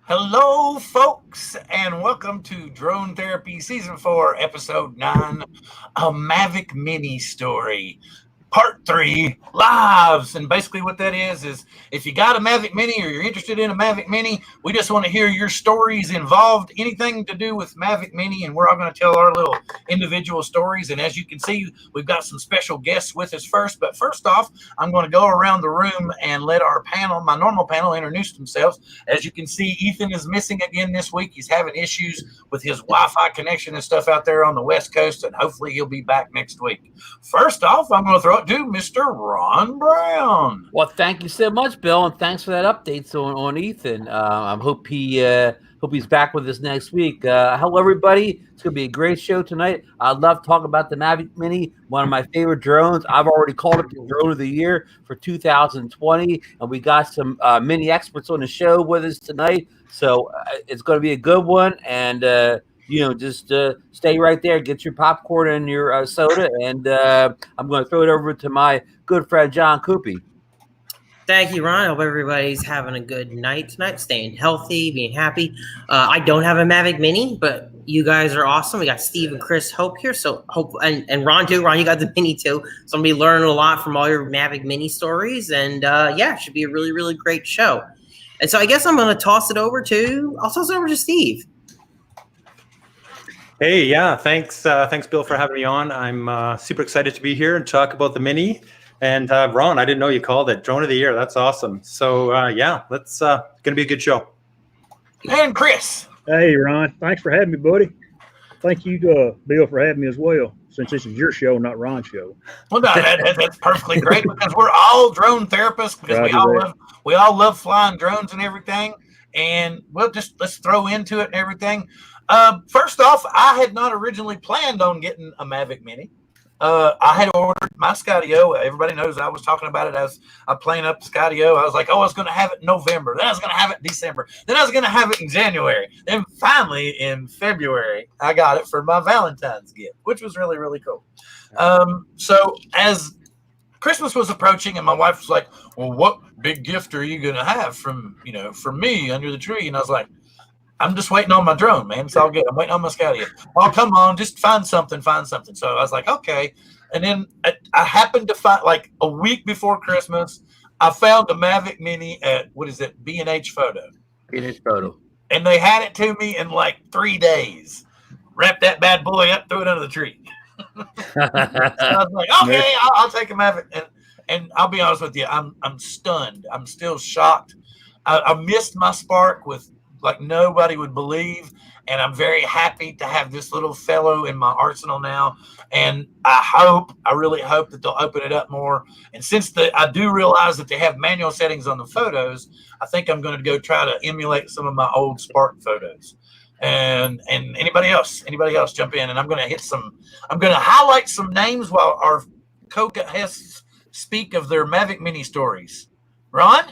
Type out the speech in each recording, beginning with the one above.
Hello, folks, and welcome to Drone Therapy Season 4, Episode 9, a Mavic Mini story, Part 3, lives. And basically what that is if you got a Mavic Mini or you're interested in a Mavic Mini, we just want to hear your stories involved, anything to do with Mavic Mini, and we're all going to tell our little individual stories. And as you can see, we've got some special guests with us first. But first off, I'm going to go around the room and let our panel, my normal panel, introduce themselves. As you can see, Ethan is missing again this week. He's having issues with his Wi-Fi connection and stuff out there on the West Coast, and hopefully he'll be back next week. First off, I'm going to throw it to Mr. Ron Brown. Well, thank you so much, Bill, and thanks for that update on Ethan. I hope he's back with us next week. Hello, everybody. It's going to be a great show tonight. I love talking about the Mavic Mini, one of my favorite drones. I've already called it the Drone of the Year for 2020, and we got some mini experts on the show with us tonight. So it's going to be a good one, and just stay right there, get your popcorn and your soda, and I'm going to throw it over to my good friend, John Cuppi. Thank you, Ron. I hope everybody's having a good night tonight, staying healthy, being happy. I don't have a Mavic Mini, but you guys are awesome. We got Steve and Chris Hope here, so and Ron too. Ron, you got the Mini too, so I'm going to be learning a lot from all your Mavic Mini stories, and it should be a really, really great show. And so I guess I'm going to toss it over to Steve. Hey, yeah, thanks, Bill, for having me on. I'm super excited to be here and talk about the Mini. And Ron, I didn't know you called it Drone of the Year. That's awesome. So let's gonna be a good show. And Chris. Hey, Ron, thanks for having me, buddy. Thank you, Bill, for having me as well, since this is your show, not Ron's show. Well, no, that's perfectly great because we're all drone therapists because we all love flying drones and everything. And let's throw into it and everything. First off, I had not originally planned on getting a Mavic Mini. I had ordered my Skydio. Everybody knows I was talking about it as I'm playing up Skydio. I was like, I was going to have it in November. Then I was going to have it in December. Then I was going to have it in January. Then finally in February, I got it for my Valentine's gift, which was really, really cool. So as Christmas was approaching and my wife was like, well, what big gift are you going to have from me under the tree? And I was like, I'm just waiting on my drone, man. It's all good. I'm waiting on my Skydio. Oh, come on, just find something. So I was like, okay. And then I happened to find, like a week before Christmas, I found a Mavic Mini at, B&H Photo. B&H Photo. And they had it to me in like 3 days. Wrapped that bad boy up, threw it under the tree. So I was like, okay, I'll take a Mavic. And I'll be honest with you, I'm stunned. I'm still shocked. I missed my Spark with like nobody would believe, and I'm very happy to have this little fellow in my arsenal now. And I really hope that they'll open it up more. And since I do realize that they have manual settings on the photos, I think I'm going to go try to emulate some of my old Spark photos. And anybody else jump in, and I'm going to highlight some names while our co-guests speak of their Mavic Mini stories. Ron?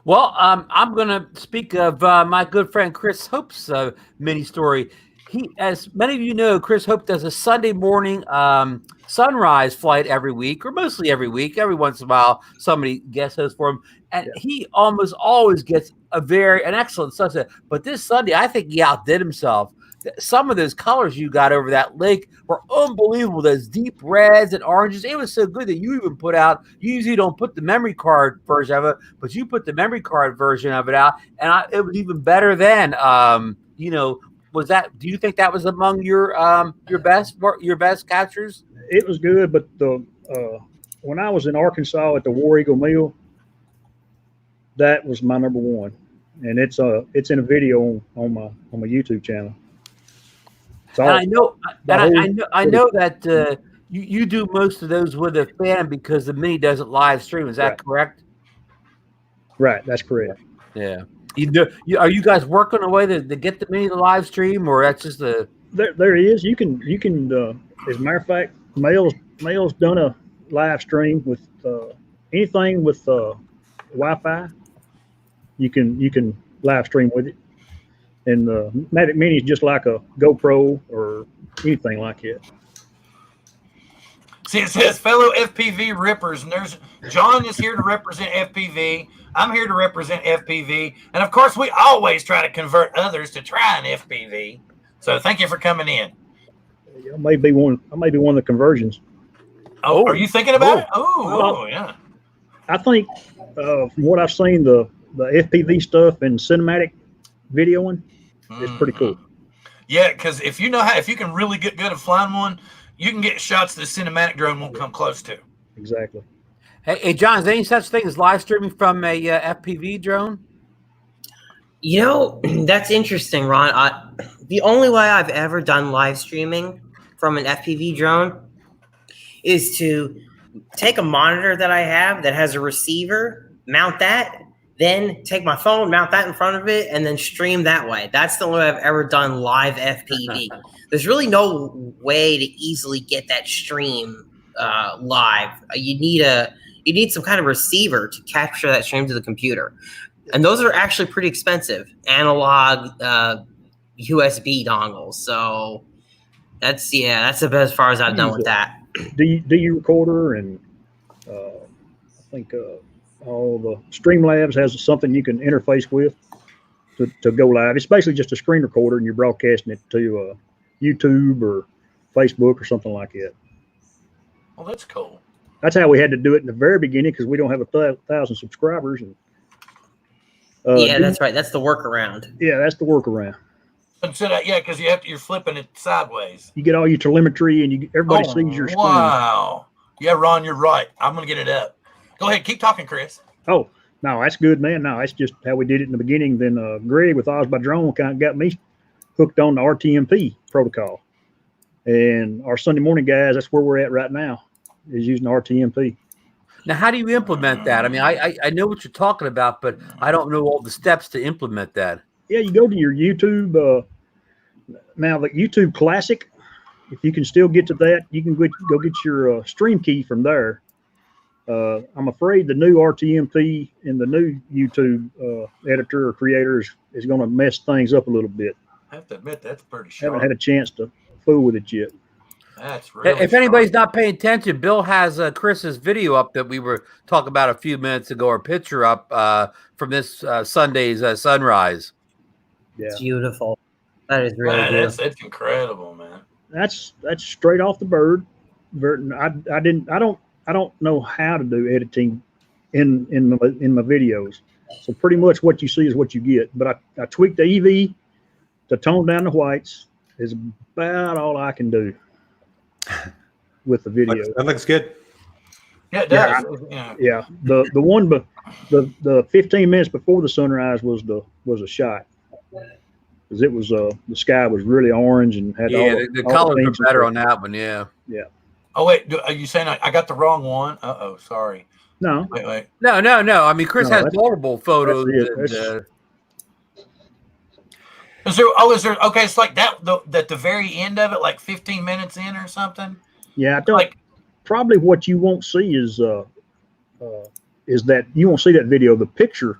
Well, I'm going to speak of my good friend Chris Hope's mini story. As many of you know, Chris Hope does a Sunday morning sunrise flight every week, or mostly every week. Every once in a while, somebody guest hosts for him. And he almost always gets an excellent sunset. But this Sunday, I think he outdid himself. Some of those colors you got over that lake were unbelievable. Those deep reds and oranges. It was so good that you even put out, you usually don't put the memory card version of it, but you put the memory card version of it out. And it was even better then. Do you think that was among your best captures? It was good, but when I was in Arkansas at the War Eagle Mill, that was my number one. And it's in a video on my YouTube channel. And I know that you do most of those with a fan because the Mini doesn't live stream. Is that correct? Right, that's correct. Yeah. Are you guys working on a way to get the Mini to live stream, or that's just There is. You can as a matter of fact, Mail's done a live stream with anything with Wi-Fi. You can live stream with it, and the Mavic Mini is just like a GoPro or anything like it. See, it says fellow FPV rippers, and there's John is here to represent FPV. I'm here to represent FPV, and of course, we always try to convert others to try an FPV. So, thank you for coming in. I may be one of the conversions. Oh, are you thinking about it? Oh, yeah. I think from what I've seen, the FPV stuff and cinematic videoing is pretty cool. Yeah, because if you can really get good at flying one, you can get shots the cinematic drone won't come close to. Exactly. Hey, John, is there any such thing as live streaming from a FPV drone? You know, that's interesting, Ron. The only way I've ever done live streaming from an FPV drone is to take a monitor that I have that has a receiver, mount that, then take my phone, mount that in front of it, and then stream that way. That's the only way I've ever done live FPV. There's really no way to easily get that stream live. You need some kind of receiver to capture that stream to the computer. And those are actually pretty expensive, analog USB dongles. So that's about as far as I've done with that. Do you recorder and I think all the Streamlabs has something you can interface with to go live. It's basically just a screen recorder, and you're broadcasting it to YouTube or Facebook or something like that. Well, that's cool. That's how we had to do it in the very beginning because we don't have 1,000 subscribers. And yeah, that's right. That's the workaround. Yeah, that's the workaround. Instead of, because you're flipping it sideways. You get all your telemetry, and everybody sees your screen. Wow. Yeah, Ron, you're right. I'm gonna get it up. Go ahead, keep talking, Chris. Oh, no, that's good, man. No, that's just how we did it in the beginning. Then Greg with Oz by Drone kind of got me hooked on the RTMP protocol. And our Sunday morning guys, that's where we're at right now, is using RTMP. Now, how do you implement that? I mean, I know what you're talking about, but I don't know all the steps to implement that. Yeah, you go to your YouTube. Now, the YouTube Classic, if you can still get to that, you can go get your stream key from there. I'm afraid the new RTMP and the new YouTube editor or creator is going to mess things up a little bit. I have to admit, that's pretty sharp. Haven't had a chance to fool with it yet. That's really if anybody's not paying attention, Bill has Chris's video up that we were talking about a few minutes ago, or picture up from this Sunday's sunrise. Yeah, it's beautiful. That is really beautiful. That's incredible, man. That's straight off the bird. I don't know how to do editing in my videos. So pretty much what you see is what you get. But I tweaked the EV to tone down the whites. Is about all I can do with the video. That looks good. Yeah, it does. Yeah. The one, but the 15 minutes before the sunrise was a shot. Because it was the sky was really orange and had all the colors are better on that one. Yeah. Oh wait, are you saying I got the wrong one? Sorry. No. Wait. No. I mean, Chris has multiple photos. Is there? Okay, it's like that. At the very end of it, like 15 minutes in or something. Yeah, I don't. Probably what you won't see is that you won't see that video. The picture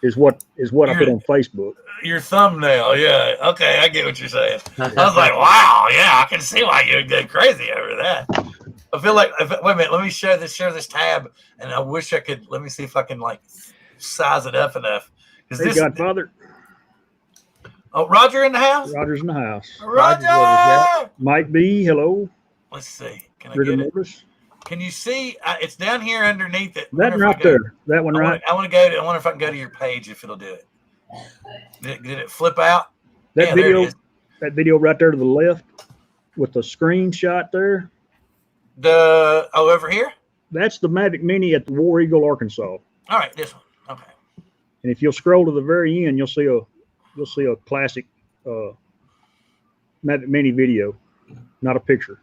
is what I put on Facebook. Your thumbnail, yeah. Okay, I get what you're saying. I was like, wow, yeah, I can see why you get crazy over that. I feel like, wait a minute, let me share this tab, and I wish I could. Let me see if I can size it up enough. Hey, Godfather. Oh, Roger in the house? Roger's in the house. Roger! Might be. Hello. Let's see. Can I get it? Can you see? It's down here underneath it. That right there. That one right. I want to go to. I wonder if I can go to your page if it'll do it. Did it flip out? That video right there to the left with the screenshot there. Over here? That's the Mavic Mini at the War Eagle, Arkansas. All right, this one. Okay. And if you'll scroll to the very end, you'll see a classic Mavic Mini video, not a picture.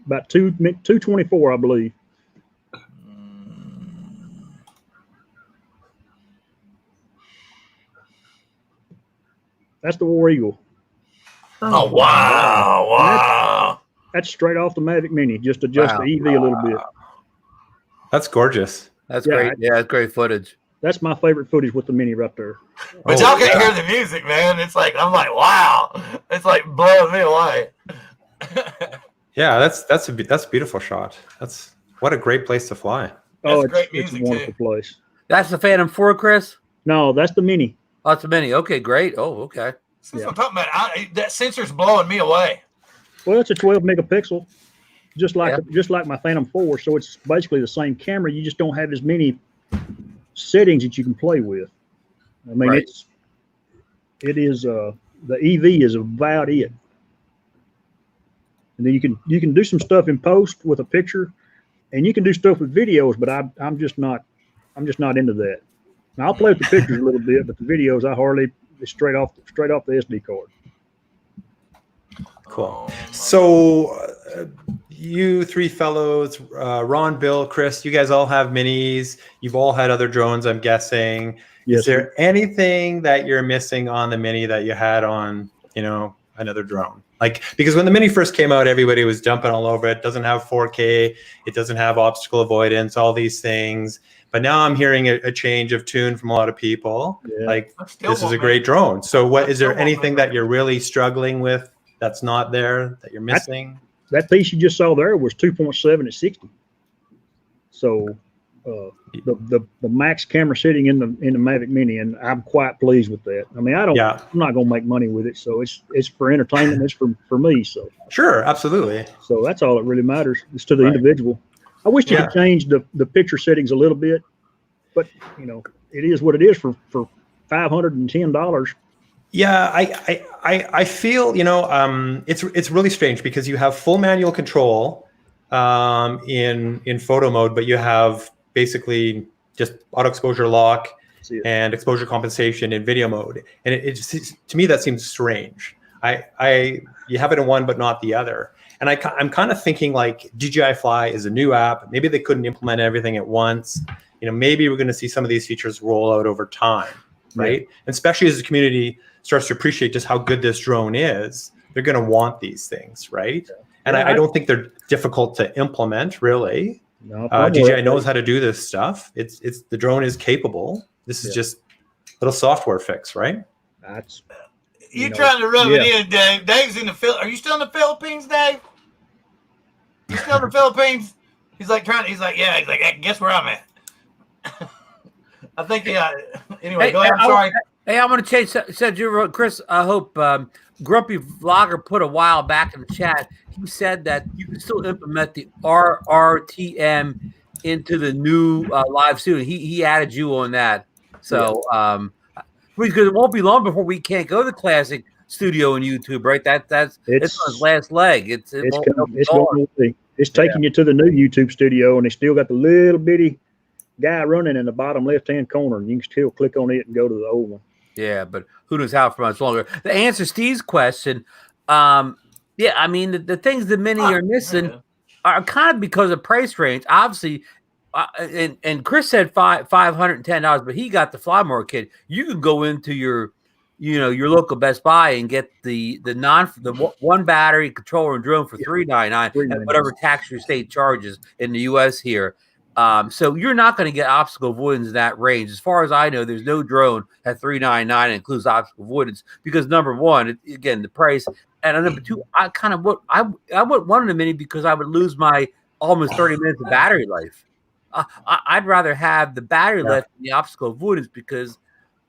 About 2:24, I believe. That's the War Eagle. Oh, wow. That's straight off the Mavic Mini. Just adjust the EV a little bit. That's gorgeous. That's great. Yeah, that's great footage. That's my favorite footage with the Mini right there. But y'all can't hear the music, man. It's like, I'm like, wow. It's like blowing me away. Yeah, that's a beautiful shot. What a great place to fly. That's great music, it's a wonderful place. That's the Phantom 4, Chris? No, that's the Mini. Oh, that's the Mini. Okay, great. Oh, okay. That's what I'm talking about. That sensor's blowing me away. Well, it's a 12 megapixel, just like my Phantom 4. So it's basically the same camera. You just don't have as many settings that you can play with. I mean, the EV is about it. And then you can do some stuff in post with a picture, and you can do stuff with videos. But I'm just not into that. Now I'll play with the pictures a little bit, but the videos it's straight off the SD card. Cool. So you three fellows, Ron, Bill, Chris, you guys all have minis. You've all had other drones, I'm guessing. Yes, Is there anything that you're missing on the Mini that you had on, another drone? Like, because when the Mini first came out, everybody was jumping all over it. It doesn't have 4K. It doesn't have obstacle avoidance, all these things. But now I'm hearing a change of tune from a lot of people. Yeah. Like, this is a great drone. So is there anything that you're really struggling with that's not there, that you're missing? That piece you just saw there was 2.7 at 60. So the max camera sitting in the Mavic Mini, and I'm quite pleased with that. I mean, I'm not going to make money with it, so it's for entertainment. It's for me. So sure, absolutely. So that's all that really matters. It's to the individual. I wish you could change the picture settings a little bit, but it is what it is for $510. Yeah, I feel it's really strange because you have full manual control in photo mode, but you have basically just auto exposure lock and exposure compensation in video mode, and it just, to me, that seems strange. You have it in one but not the other, and I'm kind of thinking like DJI Fly is a new app. Maybe they couldn't implement everything at once. Maybe we're going to see some of these features roll out over time, right? And especially as the community starts to appreciate just how good this drone is, they're going to want these things, right? And I don't think they're difficult to implement, really. No, DJI knows how to do this stuff. It's the drone is capable. This is just a little software fix, right? That's you're trying to rub it in, Dave. Dave's in the Philippines. Are you still in the Philippines, Dave? You still in the Philippines? He's like, yeah. He's like, guess where I'm at? I think, yeah. Anyway, go ahead. I'm sorry. Hey, I'm going to change. Said you wrote, Chris. I hope Grumpy Vlogger put a while back in the chat. He said that you can still implement the RRTM into the new live studio. He added you on that. So because it won't be long before we can't go to the classic studio on YouTube, right? It's on his last leg. It's taking you to the new YouTube studio, and they still got the little bitty guy running in the bottom left-hand corner, and you can still click on it and go to the old one. Yeah, but who knows how for much longer. To answer Steve's question, I mean, the things the Mini are missing are kind of because of price range. Obviously, and Chris said $510, but he got the Fly More kit. You could go into your local Best Buy and get the one battery controller and drone for $399 and whatever tax your state charges in the U.S. here. So you're not going to get obstacle avoidance in that range. As far as I know, there's no drone at $399 includes obstacle avoidance because number one, again, the price, and number two, I wouldn't want a Mini because I would lose my almost 30 minutes of battery life. I'd rather have the battery life than the obstacle avoidance because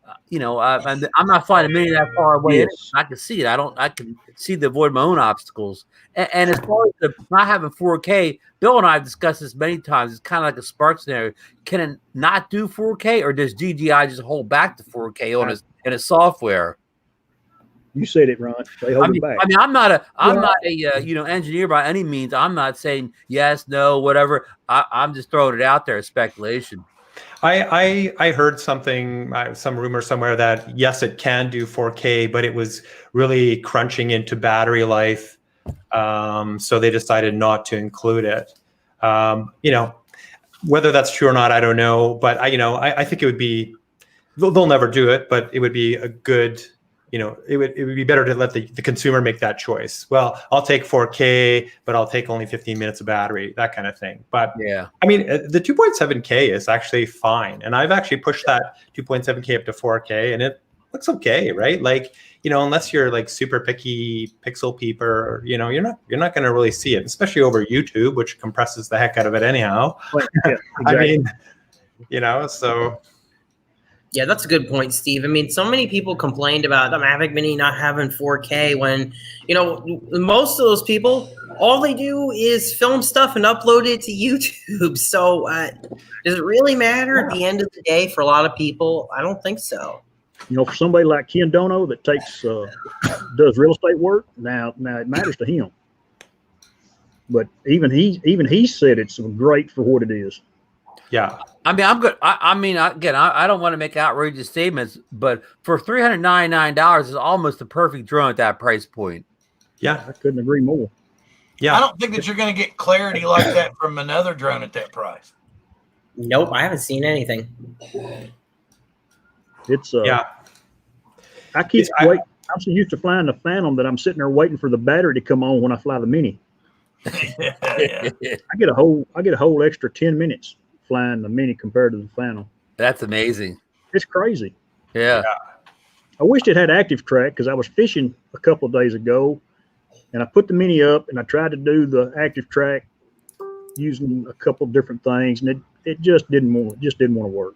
I'm not flying a Mini that far away. Yes. I can see it. I can see to avoid my own obstacles. And as far as not having 4K, Bill and I have discussed this many times. It's kind of like a Spark scenario. Can it not do 4K, or does DJI just hold back the 4K on its software? You said it, Ron. They hold it back. I mean, I'm not a engineer by any means. I'm not saying yes, no, whatever. I'm just throwing it out there as speculation. I heard something, some rumor somewhere that yes, it can do 4K, but it was really crunching into battery life. So they decided not to include it. Whether that's true or not, I don't know. But I think it would be, they'll never do it, but it would be a good it would be better to let the consumer make that choice. Well, I'll take 4K, but I'll take only 15 minutes of battery, that kind of thing. But yeah, I mean, the 2.7K is actually fine. And I've actually pushed that 2.7K up to 4K, and it looks okay, right? Like, unless you're like super picky pixel peeper, you're not going to really see it, especially over YouTube, which compresses the heck out of it anyhow. Yeah, exactly. I mean, so. Yeah, that's a good point, Steve. I mean, so many people complained about the Mavic Mini not having 4K when, most of those people, all they do is film stuff and upload it to YouTube. So does it really matter at the end of the day for a lot of people? I don't think so. For somebody like Ken Dono that does real estate work, now it matters to him. But even he said it's great for what it is. Yeah. I mean, I'm good. I don't want to make outrageous statements, but for $399 is almost the perfect drone at that price point. Yeah. I couldn't agree more. Yeah. I don't think that you're going to get clarity like that from another drone at that price. Nope, I haven't seen anything. It's yeah. I'm so used to flying the Phantom that I'm sitting there waiting for the battery to come on when I fly the Mini. Yeah. I get a whole extra 10 minutes flying the Mini compared to the Phantom. That's amazing. It's crazy. Yeah. I wished it had active track because I was fishing a couple of days ago, and I put the Mini up and I tried to do the active track using a couple of different things, and it just didn't want to work.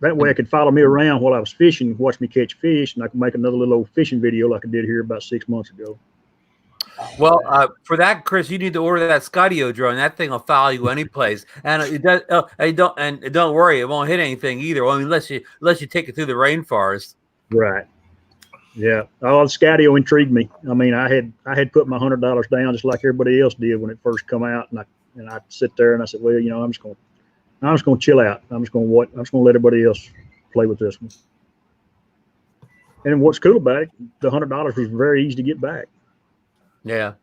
That way I could follow me around while I was fishing, watch me catch fish, and I could make another little old fishing video like I did here about 6 months ago. Well, for that, Chris, you need to order that Skydio drone. That thing will follow you any place, and it does. Don't worry, it won't hit anything either. Well, unless you take it through the rainforest. Right. Yeah. Oh, the Skydio intrigued me. I mean, I had put my $100 down just like everybody else did when it first come out, and I sit there and I said, well, I'm just going to chill out. I'm just going to let everybody else play with this one. And what's cool about it, the $100 was very easy to get back. Yeah.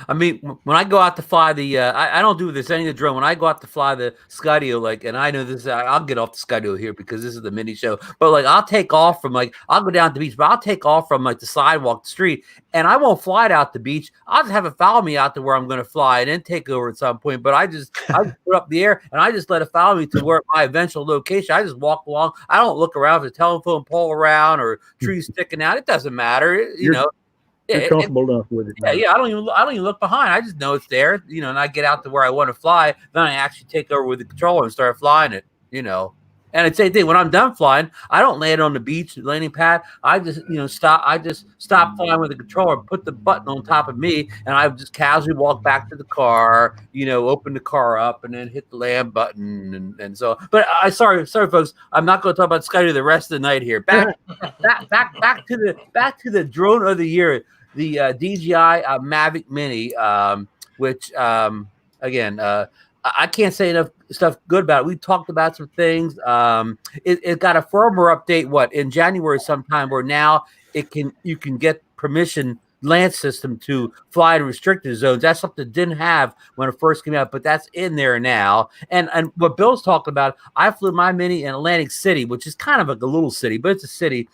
I mean, when I go out to fly the, I don't do this any of the drone. When I go out to fly the Skydio, and I know this, I'll get off the Skydio here because this is the mini show. But I'll take off from I'll go down to the beach, but I'll take off from the sidewalk, the street, and I won't fly it out the beach. I'll just have it follow me out to where I'm going to fly and then take over at some point. But I just put up the air and I just let it follow me to where my eventual location. I just walk along. I don't look around for the telephone pole around or trees sticking out. It doesn't matter, you know. You're comfortable enough with it. Yeah. I don't even look behind. I just know it's there, and I get out to where I want to fly. Then I actually take over with the controller and start flying it, And it's the same thing. When I'm done flying, I don't land on the beach landing pad. I just, stop. I just stop flying with the controller, put the button on top of me, and I just casually walk back to the car, open the car up, and then hit the land button, and so. But sorry, folks. I'm not going to talk about Skydio the rest of the night here. Back to the drone of the year. The DJI Mavic Mini, which, again, I can't say enough stuff good about it. We talked about some things. It got a firmware update, in January sometime, where now you can get permission land system to fly in restricted zones. That's something it didn't have when it first came out, but that's in there now. And what Bill's talking about, I flew my Mini in Atlantic City, which is kind of like a little city, but it's a city.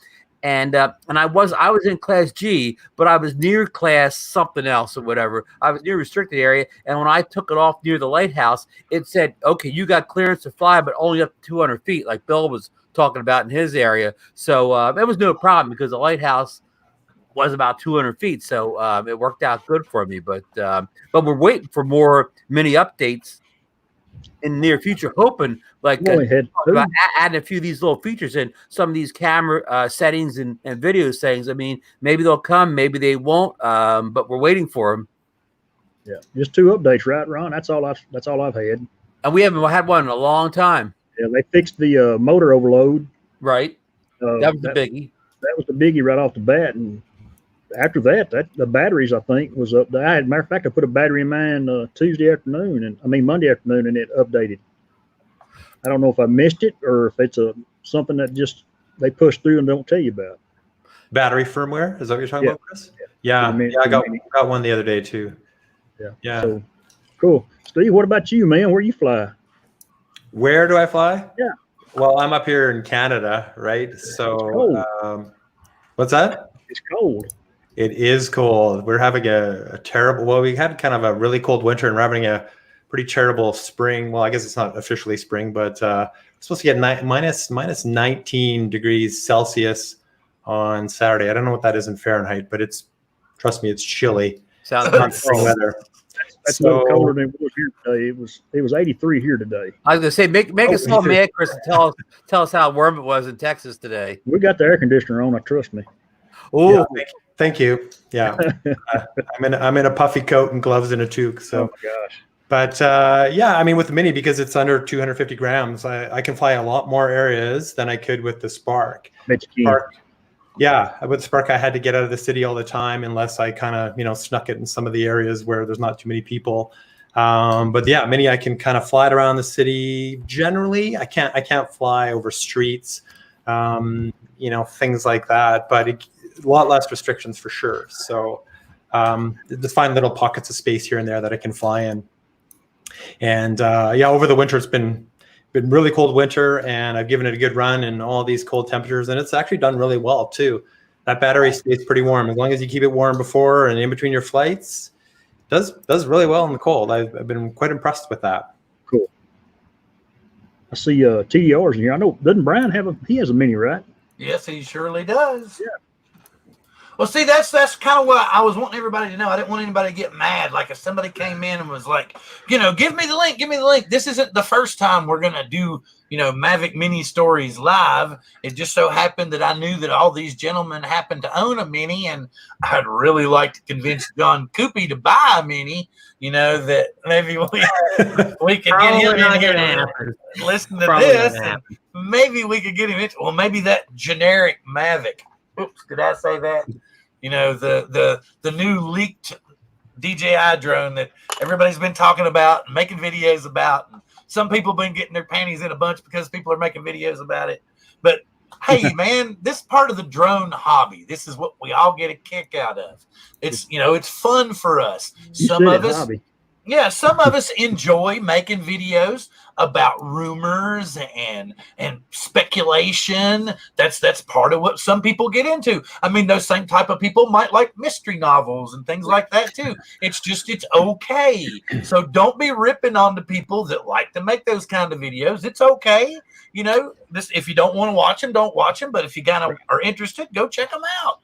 And I was in class G, but I was near class something else or whatever. I was near restricted area, and when I took it off near the lighthouse, it said, "Okay, you got clearance to fly, but only up to 200 feet," like Bill was talking about in his area. So it was no problem because the lighthouse was about 200 feet, so it worked out good for me. But we're waiting for more mini updates in the near future, hoping about adding a few of these little features in some of these camera settings and video settings. I mean, maybe they'll come, maybe they won't, but we're waiting for them. Yeah, just 2 updates, right, Ron? That's all I've had. And we haven't had one in a long time. Yeah, they fixed the motor overload. Right. That was the biggie. That was the biggie right off the bat, and after that, the batteries, I think, was up. Matter of fact, I put a battery in mine Monday afternoon, and it updated. I don't know if I missed it or if it's something that just they push through and don't tell you about. Battery firmware, is that what you're talking about, Chris? Yeah, I got one the other day too. Yeah. So, cool. Steve, what about you, man? Where you fly? Where do I fly? Yeah. Well, I'm up here in Canada, right? So What's that? It's cold. It is cold. We're having a terrible, well, we had kind of a really cold winter and we're having a pretty terrible spring. Well, I guess it's not officially spring, but we're supposed to get minus 19 degrees Celsius on Saturday. I don't know what that is in Fahrenheit, but trust me, it's chilly. Sounds Not spring weather. That's no colder than it was here today. It was 83 here today. I was gonna say, make us all mad, Chris, and tell us how warm it was in Texas today. We got the air conditioner on. Trust me. Oh, Yeah, thank you. Yeah, I'm in a puffy coat and gloves and a toque. So, oh my gosh. But yeah, I mean, with the Mini, because it's under 250 grams, I can fly a lot more areas than I could with the Spark. Spark, yeah, with Spark, I had to get out of the city all the time unless I kind of, snuck it in some of the areas where there's not too many people. But yeah, Mini, I can kind of fly it around the city. Generally, I can't fly over streets, things like that. But a lot less restrictions for sure. So just find little pockets of space here and there that I can fly in. And yeah, over the winter, it's been really cold winter, and I've given it a good run in all these cold temperatures, and it's actually done really well too. That battery stays pretty warm as long as you keep it warm before and in between your flights. Does really well in the cold. I've been quite impressed with that. Cool. I see TDRs in here. I know, doesn't Brian he has a Mini, right? Yes, he surely does. Yeah. Well, see, that's kind of what I was wanting everybody to know. I didn't want anybody to get mad. Like if somebody came in and was like, give me the link. This isn't the first time we're going to do, Mavic Mini stories live. It just so happened that I knew that all these gentlemen happened to own a Mini, and I'd really like to convince John Cuppi to buy a Mini, that maybe we could get him in here and listen to this. And maybe we could get him into, well, maybe that generic Mavic. Oops, did I say that? The new leaked DJI drone that everybody's been talking about and making videos about. And some people have been getting their panties in a bunch because people are making videos about it. But hey, man, this part of the drone hobby, this is what we all get a kick out of. It's it's fun for us. Some of us enjoy making videos about rumors and speculation. That's part of what some people get into. I mean, those same type of people might like mystery novels and things like that too. It's okay. So don't be ripping on the people that like to make those kind of videos. It's okay. If you don't want to watch them, don't watch them. But if you kind of are interested, go check them out.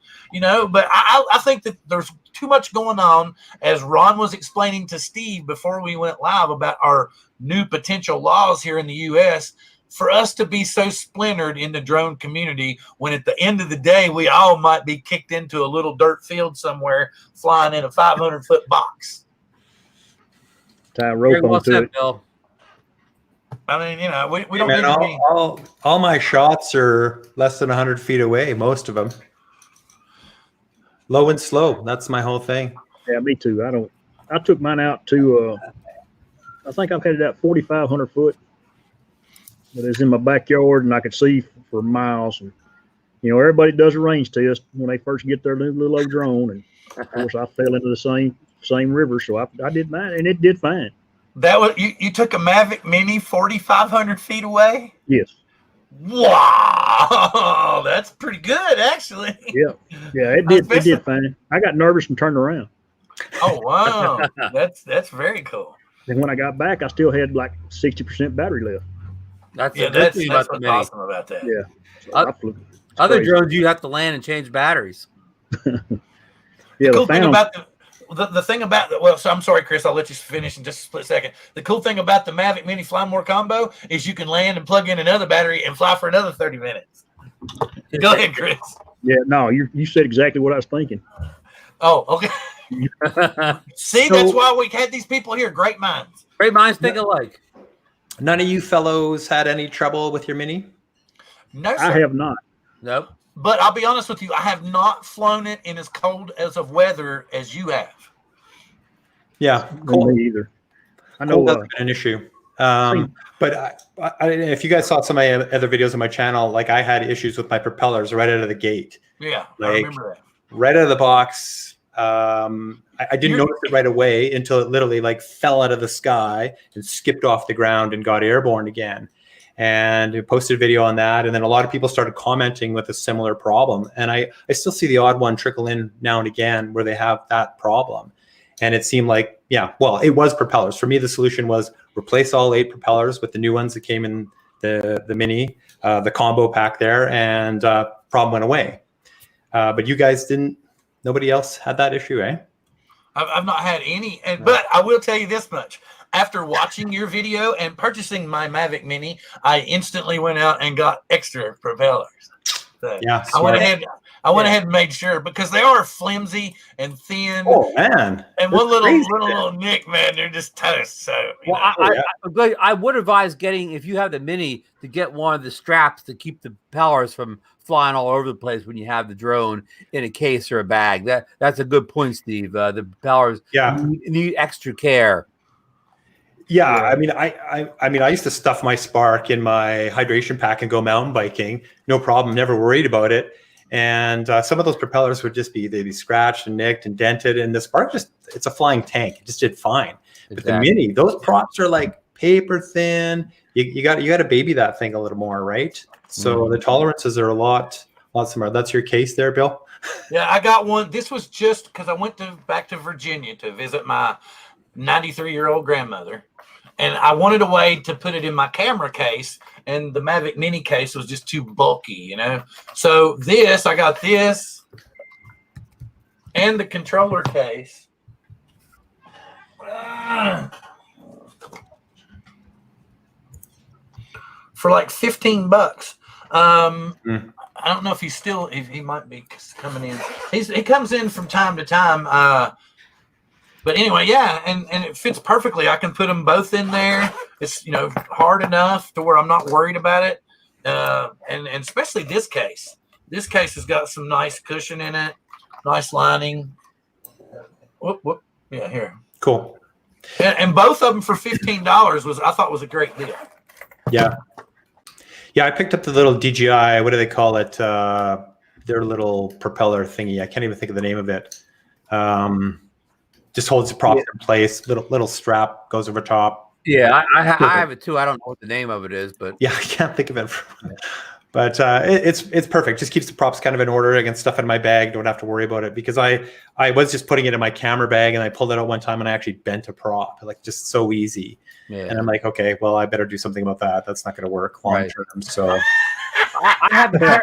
But I think that there's too much going on, as Ron was explaining to Steve before we went live about our new potential laws here in the U.S., for us to be so splintered in the drone community when at the end of the day, we all might be kicked into a little dirt field somewhere flying in a 500-foot box. Tie a rope onto it. Bill? I mean, we don't need to be. All my shots are less than 100 feet away, most of them. Low and slow. That's my whole thing. Yeah, me too. I took mine out to, I think I've had it out 4,500 foot. But it's in my backyard and I could see for miles. And, everybody does a range test when they first get their little old drone. And of course, I fell into the same river. So I did mine and it did fine. That was you took a Mavic Mini 4,500 feet away? Yes. Wow, that's pretty good, actually. Yeah, it did fine. I got nervous and turned around. Oh wow, that's very cool. And when I got back, I still had like 60% battery left. That's what's awesome about that. Yeah. So other drones, you have to land and change batteries. Yeah. The cool thing about the thing about so I'm sorry, Chris, I'll let you finish in just a split second. The cool thing about the Mavic Mini Fly More combo is you can land and plug in another battery and fly for another 30 minutes. Go ahead, Chris. Yeah, no, you said exactly what I was thinking. Oh, okay. See, that's why we had these people here. Great minds. Great minds think alike. None of you fellows had any trouble with your Mini? No, sir. I have not. Nope. But I'll be honest with you, I have not flown it in as cold as of weather as you have. Yeah, cold. Me either. I know that's been an issue. But if you guys saw some of my other videos on my channel, like I had issues with my propellers right out of the gate. Yeah, I remember that. Right out of the box. I didn't notice it right away until it literally fell out of the sky and skipped off the ground and got airborne again. and posted a video on that. And then a lot of people started commenting with a similar problem. And I still see the odd one trickle in now and again where they have that problem. And it seemed like, yeah, well, it was propellers. For me, the solution was replace all 8 propellers with the new ones that came in the Mini, the combo pack there, and problem went away. But you guys didn't, nobody else had that issue, eh? I've not had any, but I will tell you this much. After watching your video and purchasing my Mavic Mini, I instantly went out and got extra propellers. So yeah, I went ahead and made sure, because they are flimsy and thin. Oh man! And one little nick, man, they're just toast. So I would advise getting, if you have the Mini, to get one of the straps to keep the propellers from flying all over the place when you have the drone in a case or a bag. That's a good point, Steve. The propellers need extra care. Yeah, I mean, I used to stuff my Spark in my hydration pack and go mountain biking, no problem, never worried about it. And some of those propellers would just they'd be scratched and nicked and dented, and the Spark it's a flying tank. It just did fine. Exactly. But the Mini, those props are like paper thin. You got to baby that thing a little more, right? So the tolerances are a lot smaller. That's your case there, Bill? Yeah, I got one. This was just because I went back to Virginia to visit my 93-year-old grandmother. And I wanted a way to put it in my camera case, and the Mavic Mini case was just too bulky, you know. So I got this and the controller case for like $15. I don't know if if he might be coming in. He comes in from time to time. But anyway, yeah, and it fits perfectly. I can put them both in there. It's, hard enough to where I'm not worried about it. And especially this case. This case has got some nice cushion in it, nice lining. Whoop. Yeah, here. Cool. And both of them for $15 I thought was a great deal. Yeah. Yeah, I picked up the little DJI, what do they call it? Their little propeller thingy. I can't even think of the name of it. Just holds the props in place. Little strap goes over top. Yeah, I have it too. I don't know what the name of it is, but yeah, I can't think of it. But it's perfect. Just keeps the props kind of in order. I can stuff in my bag. Don't have to worry about it, because I was just putting it in my camera bag, and I pulled it out one time and I actually bent a prop, like just so easy. Yeah. And I'm like, okay, well, I better do something about that. That's not going to work long term. So. I have a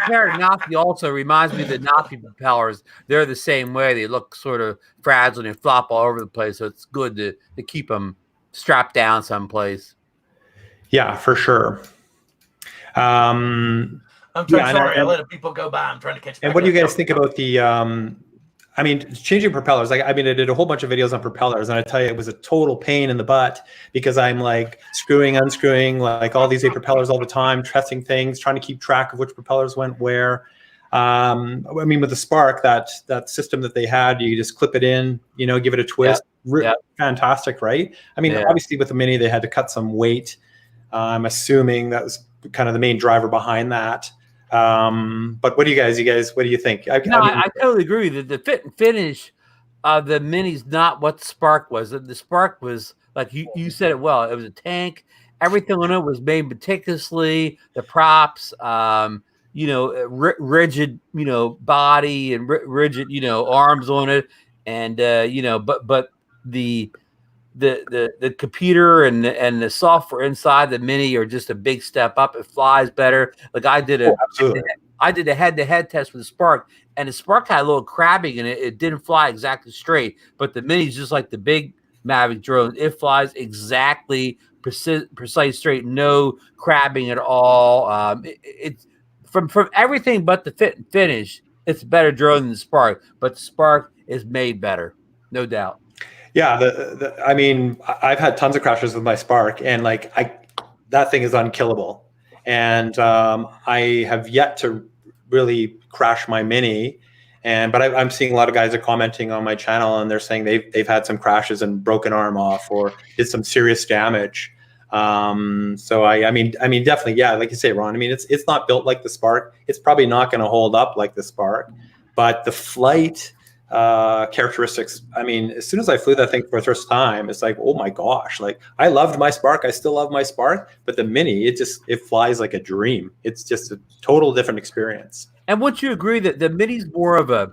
pair of Nazi also. Reminds me of the Nazi propellers. They're the same way. They look sort of fragile and flop all over the place. So it's good to keep them strapped down someplace. Yeah, for sure. I'm sorry. I let people go by. I'm trying to catch. And what do you guys think about the? Changing propellers. I did a whole bunch of videos on propellers, and I tell you, it was a total pain in the butt, because I'm like unscrewing like all these 8 propellers all the time, testing things, trying to keep track of which propellers went where. With the Spark, that system that they had, you just clip it in, give it a twist. Fantastic, right? Obviously with the Mini, they had to cut some weight. I'm assuming that was kind of the main driver behind that. But what do you guys, what do you think? I totally agree that the fit and finish of the Mini's not what the Spark was. The Spark was, like you said it well, it was a tank. Everything on it was made meticulously. The props, rigid, body and rigid, arms on it. And, but the computer and the software inside the Mini are just a big step up. It flies better. Like I did a head-to-head test with the Spark, and the Spark had a little crabbing in it. It didn't fly exactly straight, but the Mini's just like the big Mavic drone. It flies exactly precise straight, no crabbing at all. It's from everything but the fit and finish. It's a better drone than the Spark, but the Spark is made better, no doubt. Yeah, I've had tons of crashes with my Spark, and that thing is unkillable. And I have yet to really crash my Mini, but I'm seeing a lot of guys are commenting on my channel, and they're saying they've had some crashes and broken arm off or did some serious damage. So I mean, definitely, yeah, like you say, Ron. It's not built like the Spark. It's probably not going to hold up like the Spark, but the flight. characteristics. I mean, as soon as I flew that thing for the first time, it's like, oh my gosh, like I loved my Spark. I still love my Spark, but the Mini, it flies like a dream. It's just a total different experience. And would you agree that the Mini's more of a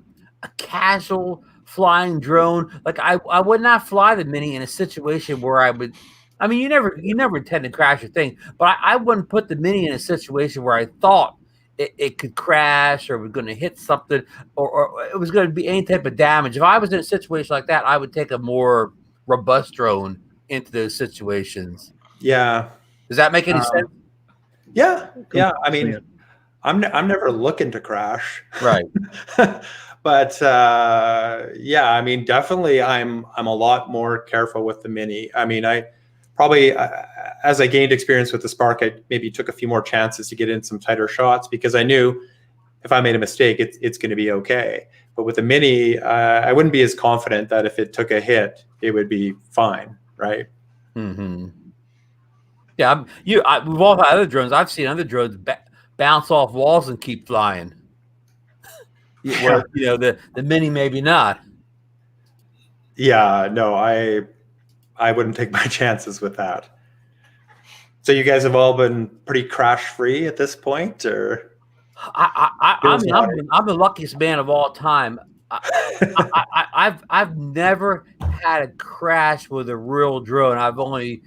casual flying drone? Like I would not fly the Mini in a situation where I would. I mean, you never intend to crash your thing, but I wouldn't put the Mini in a situation where I thought it could crash or was going to hit something or it was going to be any type of damage. If I was in a situation like that, I would take a more robust drone into those situations. Yeah. Does that make any sense? Yeah. Yeah. I mean, I'm never looking to crash. Right. But yeah, I mean, definitely I'm a lot more careful with the Mini. I mean, I probably, as I gained experience with the Spark, I maybe took a few more chances to get in some tighter shots because I knew if I made a mistake, it's going to be okay. But with the Mini, I wouldn't be as confident that if it took a hit, it would be fine, right? Mm-hmm. Yeah, we've all had other drones. I've seen other drones bounce off walls and keep flying. Well, the Mini maybe not. Yeah, no, I wouldn't take my chances with that. So you guys have all been pretty crash free at this point, or? I'm the luckiest man of all time. I've never had a crash with a real drone. I've only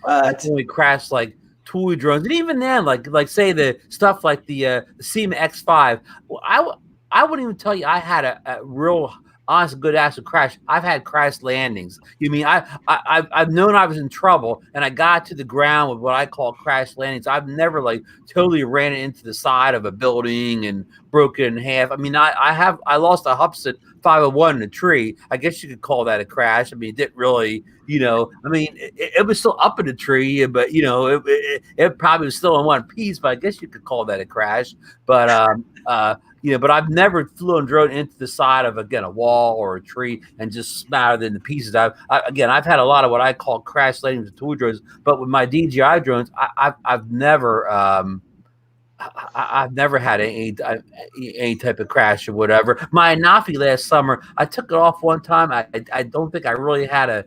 crashed like toy drones, and even then, like say the stuff like the SEMA X5. I wouldn't even tell you I had a real honest good ass of crash. I've had crash landings. You mean I've known I was in trouble and I got to the ground with what I call crash landings. I've never like totally ran into the side of a building and broke it in half. I mean, I lost a Hubset 501 in a tree. I guess you could call that a crash. I mean, it didn't really, I mean, it was still up in the tree, but it probably was still in one piece, but I guess you could call that a crash. But but I've never flown drone into the side of a wall or a tree and just smattered into pieces. I've had a lot of what I call crash landings with toy drones, but with my DJI drones, I've never had any type of crash or whatever. My Anafi last summer, I took it off one time. I don't think I really had a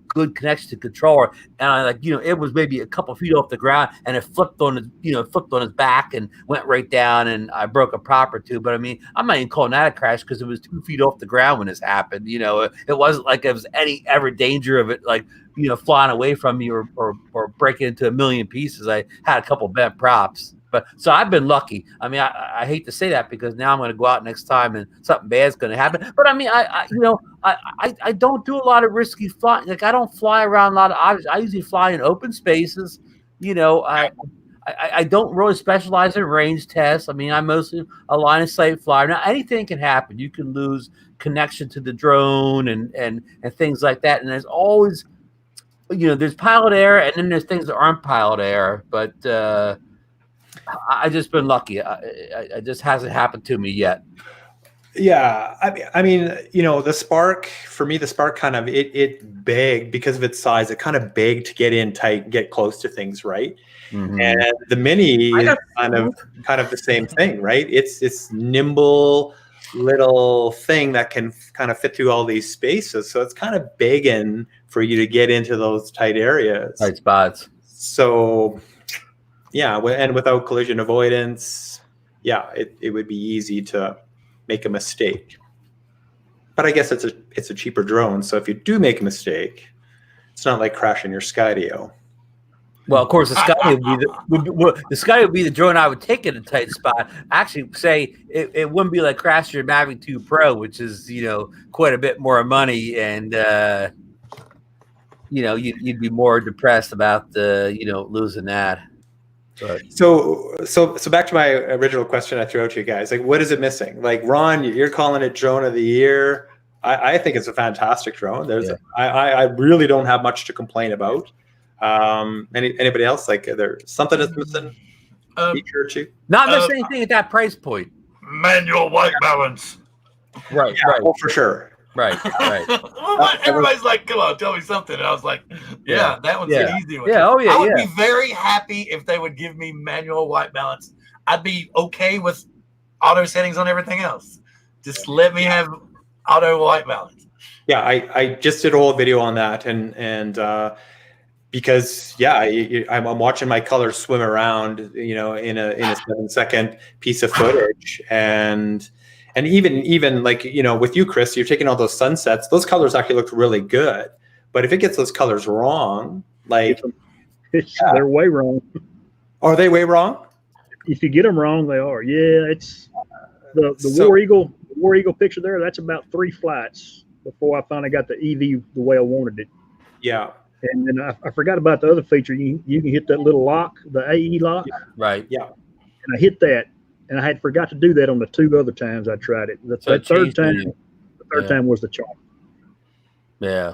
good connection to controller, and it was maybe a couple feet off the ground, and it flipped on his back and went right down, and I broke a prop or two. But I mean, I'm not even calling that a crash because it was 2 feet off the ground when this happened. It wasn't like there was any ever danger of it flying away from me or breaking into a million pieces. I had a couple bent props. But so I've been lucky. I mean, I hate to say that because now I'm going to go out next time and something bad's going to happen. But I mean, I don't do a lot of risky flying. Like I don't fly around a lot of objects. I usually fly in open spaces. I don't really specialize in range tests. I mean, I'm mostly a line of sight flyer. Now anything can happen. You can lose connection to the drone and things like that. And there's always, there's pilot error and then there's things that aren't pilot error. But I just been lucky. I just hasn't happened to me yet. Yeah, I mean, the Spark for me, the Spark kind of it begged because of its size. It kind of begged to get in tight, get close to things, right? Mm-hmm. And the Mini is kind of the same thing, right? It's this nimble little thing that can kind of fit through all these spaces. So it's kind of begging for you to get into those tight areas, tight spots. So. Yeah, and without collision avoidance, yeah, it would be easy to make a mistake. But I guess it's a cheaper drone, so if you do make a mistake, it's not like crashing your Skydio. Well, of course, the Skydio would be the drone I would take in a tight spot. Actually, say it wouldn't be like crashing your Mavic 2 Pro, which is quite a bit more money, and you'd be more depressed about losing that. But. So back to my original question I threw out to you guys. Like, what is it missing? Like, Ron, you're calling it drone of the year. I think it's a fantastic drone. I really don't have much to complain about. Anybody else? Like, there's something that's missing? Feature or two? Not missing anything at that price point. Manual white balance. Right. Yeah, right. Well, for sure. Right. Well, everybody's like, come on, tell me something. And I was like, that one's an easy one. Yeah, I would be very happy if they would give me manual white balance. I'd be okay with auto settings on everything else. Just let me have auto white balance. Yeah, I just did a whole video on that, and because I'm watching my colors swim around, in a 7-second piece of footage, and even like with you, Chris, you're taking all those sunsets. Those colors actually look really good, but if it gets those colors wrong, like they're way wrong. Are they way wrong? If you get them wrong, they are. Yeah, it's the War Eagle picture there. That's about 3 flights before I finally got the EV the way I wanted it. Yeah. And then I forgot about the other feature. You can hit that little lock, the AE lock. Right. Yeah. And I hit that, and I had forgot to do that on the 2 other times I tried it. The third time was the charm. Yeah.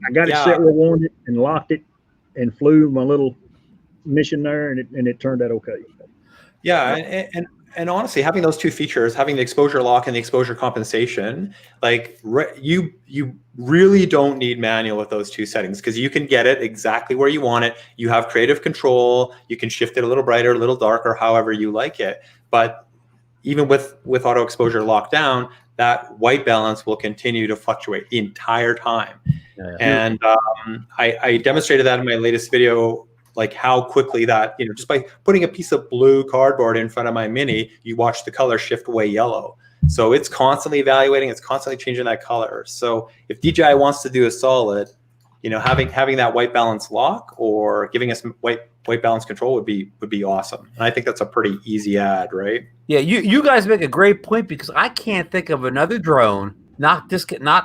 I got it set where I wanted it and locked it and flew my little mission there, and it turned out okay. Yeah, and honestly, having those 2 features, having the exposure lock and the exposure compensation, like you really don't need manual with those 2 settings, because you can get it exactly where you want it. You have creative control. You can shift it a little brighter, a little darker, however you like it. But even with auto exposure locked down, that white balance will continue to fluctuate the entire time. Yeah. And I demonstrated that in my latest video, like how quickly that, just by putting a piece of blue cardboard in front of my Mini, you watch the color shift way yellow. So it's constantly evaluating, it's constantly changing that color. So if DJI wants to do a solid, having that white balance lock or giving us white balance control would be awesome. And I think that's a pretty easy add, right? Yeah, you guys make a great point, because I can't think of another drone, not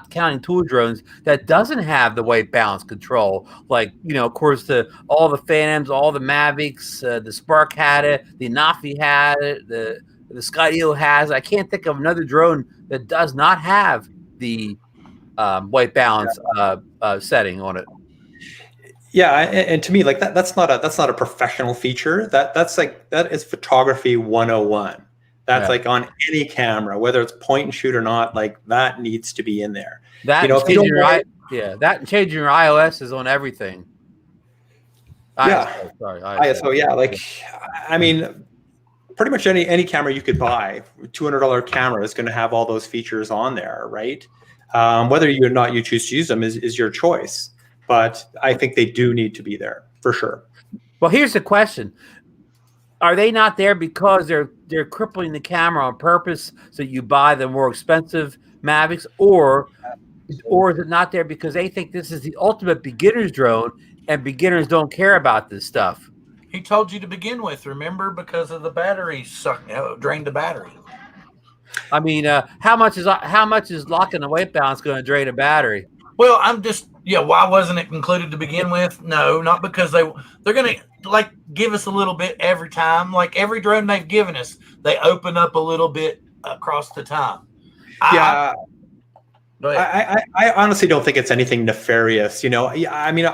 counting tool drones, that doesn't have the white balance control. Like, of course, all the Phantoms, all the Mavics, the Spark had it, the Nafi had it, the Skydio has. I can't think of another drone that does not have the white balance setting on it. Yeah, and to me, like that's not a professional feature. That is photography 101. That's like on any camera, whether it's point and shoot or not. Like that needs to be in there. That and changing your iOS is on everything. Yeah, ISO. Yeah, like I mean, pretty much any camera you could buy, $200 camera is going to have all those features on there, right? Whether you or not you choose to use them is your choice. But I think they do need to be there for sure. Well, here's the question. Are they not there because they're crippling the camera on purpose so you buy the more expensive Mavics, or is it not there because they think this is the ultimate beginner's drone and beginners don't care about this stuff? He told you to begin with, remember, because of the battery drained the battery. I mean, how much is locking the white balance going to drain a battery? Well, why wasn't it included to begin with? No, not because they're going to like give us a little bit every time. Like every drone they've given us, they open up a little bit across the time. Yeah. I honestly don't think it's anything nefarious. I mean,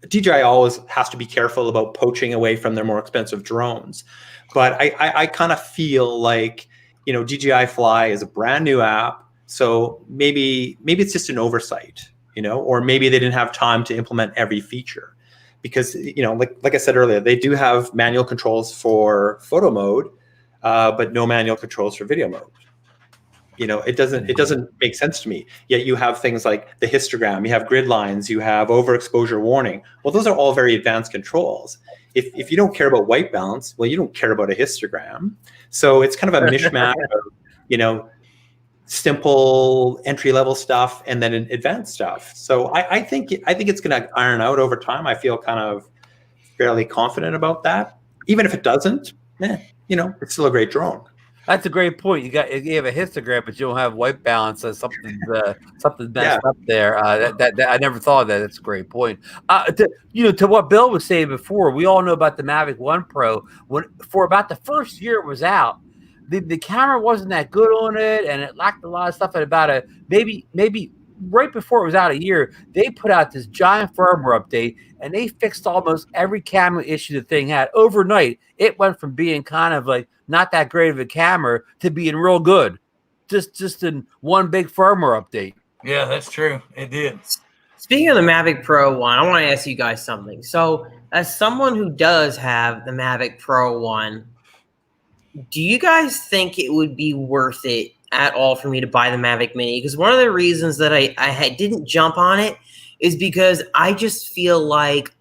DJI always has to be careful about poaching away from their more expensive drones. But I kind of feel like, DJI Fly is a brand new app. So maybe it's just an oversight, or maybe they didn't have time to implement every feature, because like I said earlier, they do have manual controls for photo mode, but no manual controls for video mode. It doesn't make sense to me. Yet you have things like the histogram, you have grid lines, you have overexposure warning. Well, those are all very advanced controls. If you don't care about white balance, well, you don't care about a histogram. So it's kind of a mishmash of, simple entry-level stuff and then advanced stuff. So I think it's going to iron out over time. I feel kind of fairly confident about that. Even if it doesn't, it's still a great drone. That's a great point. You have a histogram, but you don't have white balance. Something's messed up there. That I never thought of that. That's a great point. To what Bill was saying before, we all know about the Mavic 1 Pro. For about the first year it was out, the camera wasn't that good on it, and it lacked a lot of stuff. At about maybe right before it was out a year, they put out this giant firmware update, and they fixed almost every camera issue the thing had. Overnight, it went from being kind of like not that great of a camera to being real good, just in one big firmware update. Yeah, that's true. It did. Speaking of the Mavic Pro 1, I want to ask you guys something. So, as someone who does have the Mavic Pro 1, do you guys think it would be worth it at all for me to buy the Mavic Mini? Because one of the reasons that I didn't jump on it is because I just feel like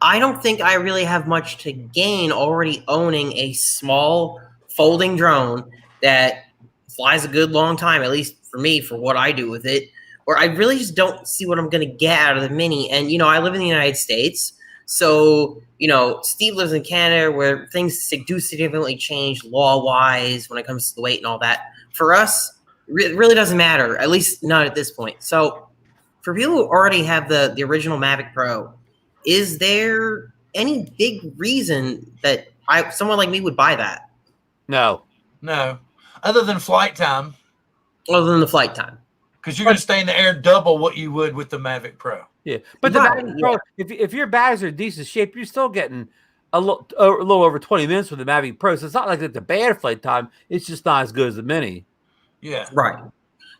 I don't think I really have much to gain already owning a small folding drone that flies a good long time, at least for me, for what I do with it, or I really just don't see what I'm going to get out of the Mini. And, I live in the United States. So, Steve lives in Canada where things do significantly change law-wise when it comes to the weight and all that. For us, it really doesn't matter, at least not at this point. So for people who already have the original Mavic Pro, is there any big reason that someone like me would buy that? No. Other than flight time. Other than the flight time. Because you're going to stay in the air double what you would with the Mavic Pro. Yeah, but the Mavic Pro, if your bags are in decent shape, you're still getting a little over 20 minutes with the Mavic Pro. So it's not like it's a bad flight time. It's just not as good as the Mini. Yeah. Right.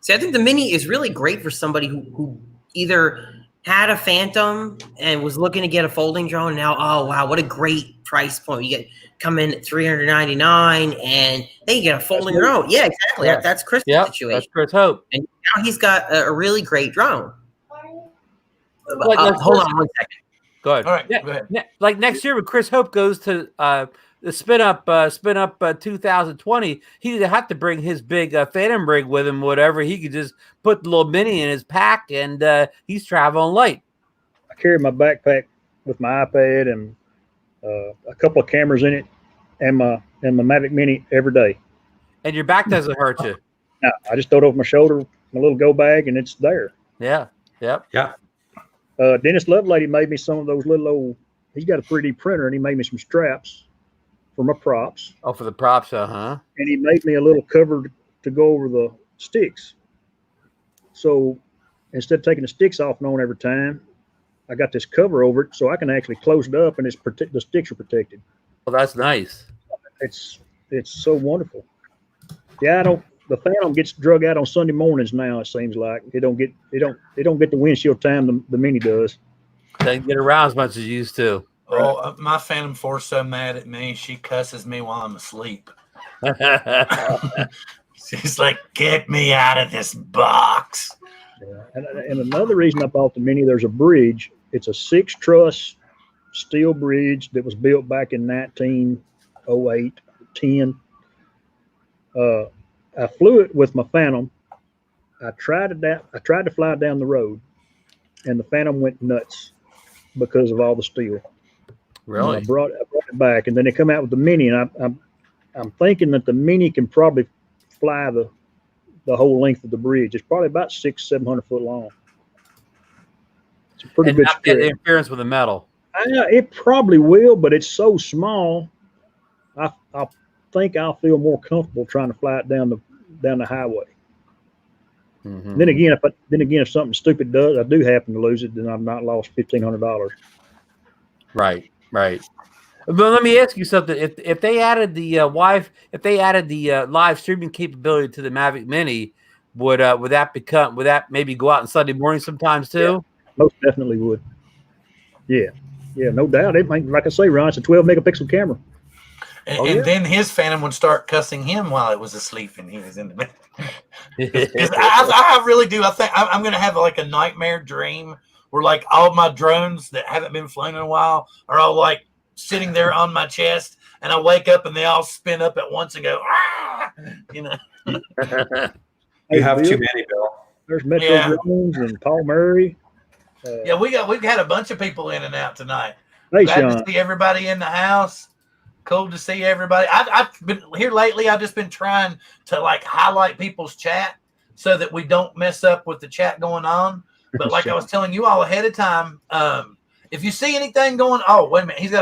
See, I think the Mini is really great for somebody who either had a Phantom and was looking to get a folding drone. And now, oh, wow, what a great price point. You come in at $399 and they get a folding drone. Yeah, exactly. Yeah. That's Chris' situation. That's Chris Hope. And now he's got a really great drone. Like, hold on one second. Go ahead. All right, go ahead. Like next year when Chris Hope goes to the Spin Up 2020, he didn't have to bring his big Phantom rig with him, whatever. He could just put the little Mini in his pack, and he's traveling light. I carry my backpack with my iPad and a couple of cameras in it, and my Mavic Mini every day. And your back doesn't hurt you. No, I just throw it over my shoulder, my little go bag, and it's there. Yeah. Yep. Yeah. Dennis Lovelady made me some of those little old. He's got a 3D printer, and he made me some straps for my props. Oh, for the props, huh? And he made me a little cover to go over the sticks. So instead of taking the sticks off and on every time, I got this cover over it, so I can actually close it up, and the sticks are protected. Well, that's nice. It's so wonderful. Yeah, the Phantom gets drug out on Sunday mornings now. It seems like they don't get the windshield time the Mini does. They can get around as much as you used to. Oh, my Phantom 4's so mad at me. She cusses me while I'm asleep. She's like, "Get me out of this box." Yeah. And another reason I bought the Mini, there's a bridge. It's a 6-truss steel bridge that was built back in 1908, 10. I flew it with my Phantom. I tried to fly down the road, and the Phantom went nuts because of all the steel. Really? And I brought it back, and then they come out with the Mini, and I'm thinking that the Mini can probably fly the whole length of the bridge. It's probably about 600-700 foot long. It's a pretty good not get interference with the metal. It probably will, but it's so small. I think I'll feel more comfortable trying to fly it down the highway. Mm-hmm. Then again, if something stupid I do happen to lose it, then I've not lost $1,500. Right. But let me ask you something. If they added the live streaming capability to the Mavic Mini, would that maybe go out on Sunday morning sometimes too? Yeah, most definitely would. Yeah, no doubt. It might, like I say, Ron, it's a 12 megapixel camera. And then his Phantom would start cussing him while it was asleep and he was in the bed. I really do. I think I'm going to have like a nightmare dream where like all my drones that haven't been flown in a while are all like sitting there on my chest, and I wake up and they all spin up at once and go, ah! You have too many, Bill. There's Metro Drones and Paul Murray. We've had a bunch of people in and out tonight. Hey, Glad Sean. to see everybody in the house. Cool to see everybody. I've been here lately. I've just been trying to like highlight people's chat so that we don't mess up with the chat going on. But like I was telling you all ahead of time, if you see anything going, wait a minute,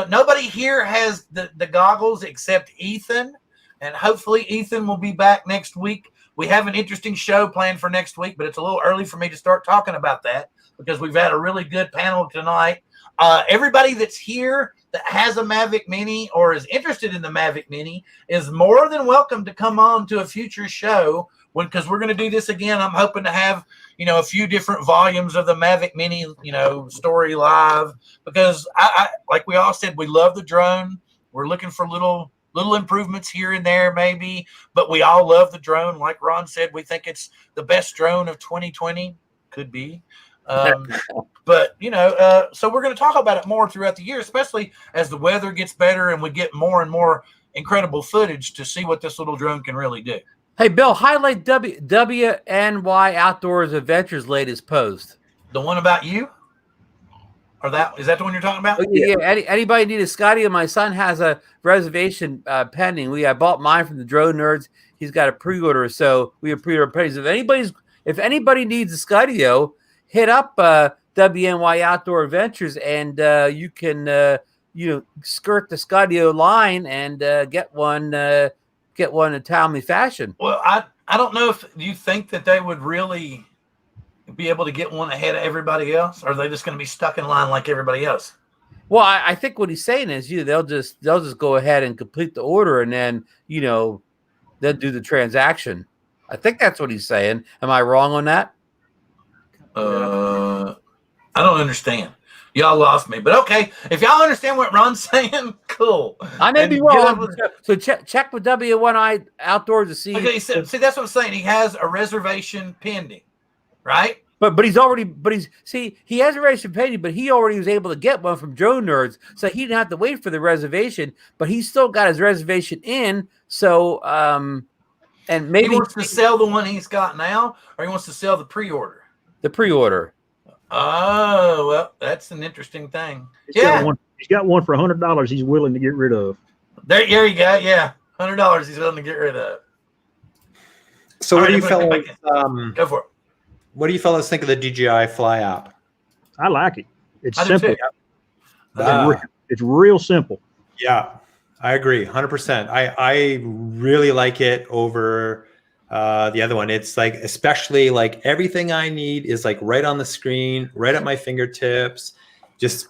nobody here has the goggles except Ethan, and hopefully Ethan will be back next week. We have an interesting show planned for next week, but it's a little early for me to start talking about that because we've had a really good panel tonight. Everybody that's here that has a Mavic Mini or is interested in the Mavic Mini is more than welcome to come on to a future show because we're going to do this again. I'm hoping to have, a few different volumes of the Mavic Mini, story live because I like we all said, we love the drone. We're looking for little little improvements here and there, maybe. But we all love the drone. Like Ron said, we think it's the best drone of 2020. Could be. But, so we're going to talk about it more throughout the year, especially as the weather gets better and we get more and more incredible footage to see what this little drone can really do. Hey, Bill, highlight WNY Outdoors Adventures latest post. The one about you? Or is that the one you're talking about? Oh, yeah. Anybody need a Skydio? My son has a reservation pending. I bought mine from the Drone Nerds. He's got a pre-order, so we have pre-order pennies. If anybody needs a Skydio, hit up WNY Outdoor Adventures, and you can skirt the Skydio line and get one in timely fashion. Well, I don't know if you think that they would really be able to get one ahead of everybody else, or are they just going to be stuck in line like everybody else? Well, I think what he's saying is they'll just go ahead and complete the order, and then they'll do the transaction. I think that's what he's saying. Am I wrong on that? I don't understand. Y'all lost me, but okay. If y'all understand what Ron's saying, cool. I may be wrong. So check with W1I Outdoors to see. Okay, see, that's what I'm saying. He has a reservation pending, right? But he has a reservation pending, but he already was able to get one from Drone Nerds, so he didn't have to wait for the reservation. But he's still got his reservation in. So and maybe he wants to sell the one he's got now, or he wants to sell the pre-order. The pre-order. Oh, well, that's an interesting thing. He's got one for $100 he's willing to get rid of. There you go. Yeah, $100 he's willing to get rid of. So what do you fellas go for it? What do you fellas think of the DJI Fly app? I like it. It's simple. It's real simple. Yeah, I agree 100%. I really like it over the other one. It's like, especially like everything I need is like right on the screen, right at my fingertips. Just,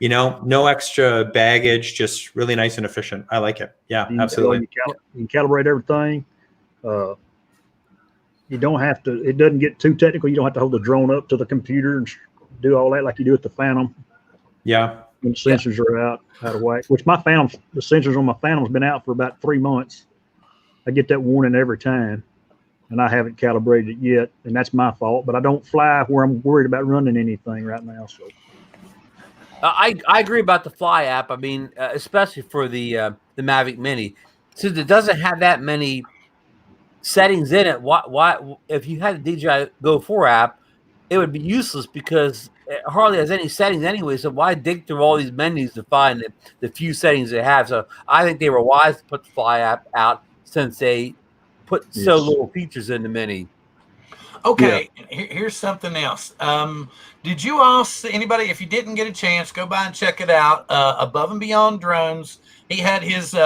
no extra baggage, just really nice and efficient. I like it. Yeah, absolutely. You can calibrate everything. You don't have to, it doesn't get too technical. You don't have to hold the drone up to the computer and do all that like you do with the Phantom. Yeah. When the sensors are out of whack, which the sensors on my Phantom's been out for about 3 months. I get that warning every time, and I haven't calibrated it yet, and that's my fault. But I don't fly where I'm worried about running anything right now. So I agree about the Fly app. I mean, especially for the Mavic Mini, since it doesn't have that many settings in it. Why if you had the DJI Go 4 app, it would be useless because it hardly has any settings anyway. So why dig through all these menus to find the few settings they have? So I think they were wise to put the Fly app out since they put so little features in the Mini. Okay, here's something else. Did you all see anybody? If you didn't get a chance, go by and check it out. Above and Beyond Drones. He had his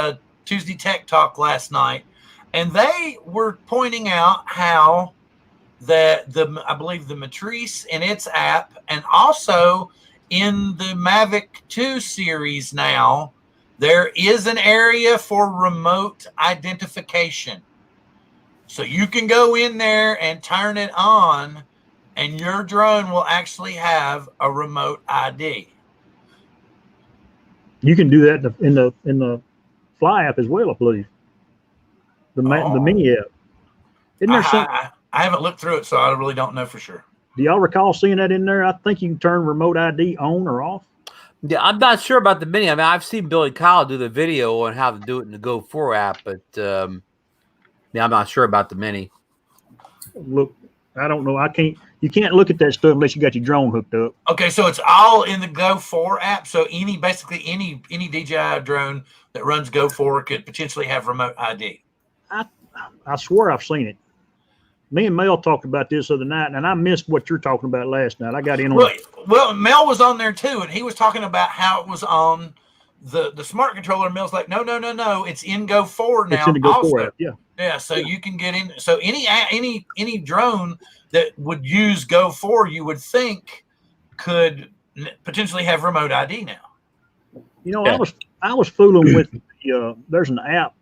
Tuesday Tech Talk last night, and they were pointing out how that I believe the Matrice in its app, and also in the Mavic 2 series now, there is an area for remote identification. So you can go in there and turn it on, and your drone will actually have a remote ID. You can do that in the Fly app as well, I believe. The Mini app. Isn't there something? I haven't looked through it, so I really don't know for sure. Do y'all recall seeing that in there? I think you can turn remote ID on or off. Yeah, I'm not sure about the Mini. I mean, I've seen Billy Kyle do the video on how to do it in the Go 4 app, but I'm not sure about the Mini. Look, I don't know. You can't look at that stuff unless you got your drone hooked up. Okay, so it's all in the Go 4 app. So basically any DJI drone that runs Go 4 could potentially have remote ID. I swear I've seen it. Me and Mel talked about this the other night, and I missed what you're talking about last night. I got in on well, Mel was on there too, and he was talking about how it was on the smart controller. Mel's like, no, it's in Go 4 now. It's in the Go 4 app, yeah. Yeah, so you can get in. So any drone that would use Go 4, you would think could potentially have remote ID now. I was fooling with there's an app,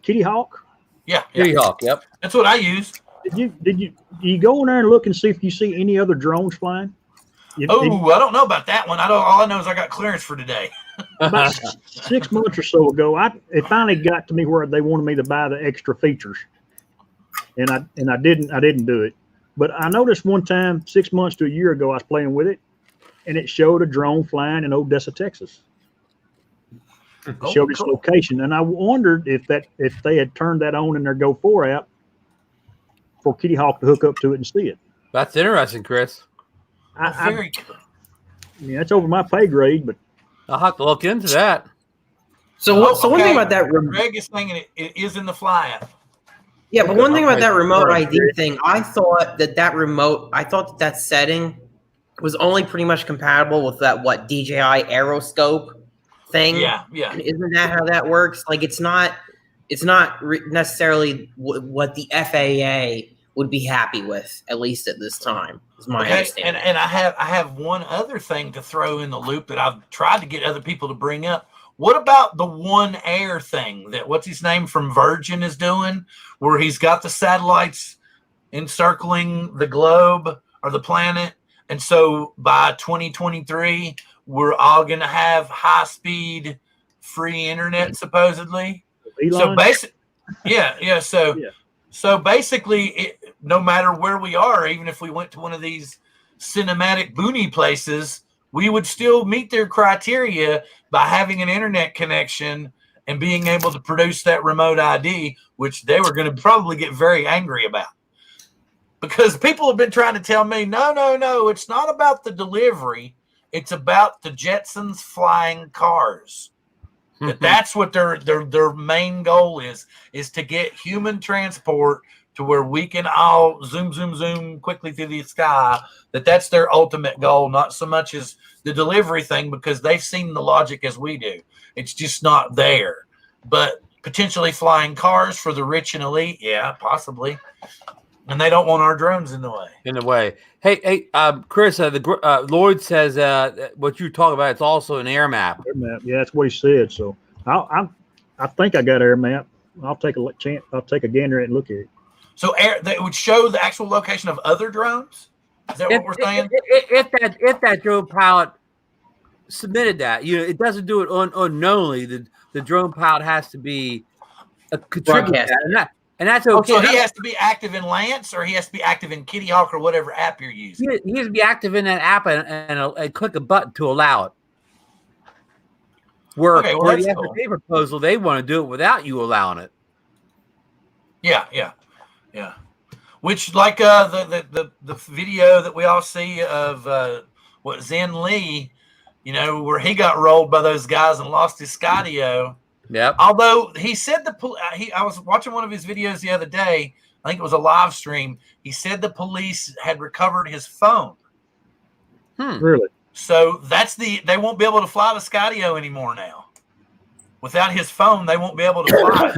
Kitty Hawk. Yeah. Kitty Hawk. Yep. That's what I use. Did you go in there and look and see if you see any other drones flying? I don't know about that one. All I know is I got clearance for today. About 6 months or so ago, it finally got to me where they wanted me to buy the extra features, and I didn't do it. But I noticed one time, 6 months to a year ago, I was playing with it, and it showed a drone flying in Odessa, Texas. It showed its location, and I wondered if they had turned that on in their Go 4 app for Kitty Hawk to hook up to it and see it. That's interesting, Chris. Very cool. Yeah, it's over my pay grade, but I'll have to look into that. So one thing about that Greg is saying it is in the Fly app. Yeah, but one thing about that remote ID thing, I thought that setting was only pretty much compatible with that DJI Aeroscope thing. Yeah. And isn't that how that works? Like it's not necessarily what the FAA would be happy with, at least at this time, is my understanding. And I have one other thing to throw in the loop that I've tried to get other people to bring up. What about the One Air thing that what's his name from Virgin is doing, where he's got the satellites encircling the globe or the planet, and so by 2023 we're all going to have high-speed free internet supposedly. Elon? So basically, yeah. So basically, no matter where we are, even if we went to one of these cinematic boony places, we would still meet their criteria by having an internet connection and being able to produce that remote ID, which they were going to probably get very angry about. Because people have been trying to tell me, no, it's not about the delivery. It's about the Jetsons flying cars. That's what their main goal is to get human transport to where we can all zoom quickly through the sky. That's their ultimate goal, not so much as the delivery thing, because they've seen the logic as we do. It's just not there. But potentially flying cars for the rich and elite, yeah, possibly. And they don't want our drones in the way. Hey, Chris, Lloyd says what you talk about, it's also an air map. Air map, yeah, that's what he said. So I think I got air map. I'll take a gander and look at it. So that would show the actual location of other drones. Is that what we're saying? If that drone pilot submitted that, it doesn't do it unknowingly. The drone pilot has to be a contributor, and that's okay. So he has to be active in Lance, or he has to be active in Kitty Hawk, or whatever app you're using. He has to be active in that app and click a button to allow it. Where the FAA proposal, they want to do it without you allowing it. Yeah. Which, like the video that we all see of Zen Lee, where he got rolled by those guys and lost his Skydio. Yep. Although he said I was watching one of his videos the other day. I think it was a live stream. He said the police had recovered his phone. Really? So they won't be able to fly the Skydio anymore now. Without his phone, they won't be able to fly.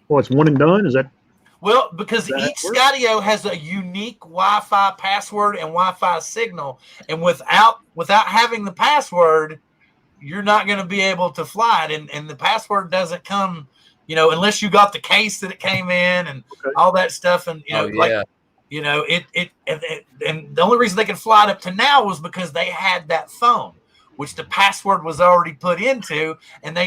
Well, it's one and done. Is that? Well, because each Skydio has a unique Wi-Fi password and Wi-Fi signal, and without having the password, you're not going to be able to fly it. And the password doesn't come, unless you got the case that it came in and all that stuff. And and the only reason they could fly it up to now was because they had that phone, which the password was already put into. And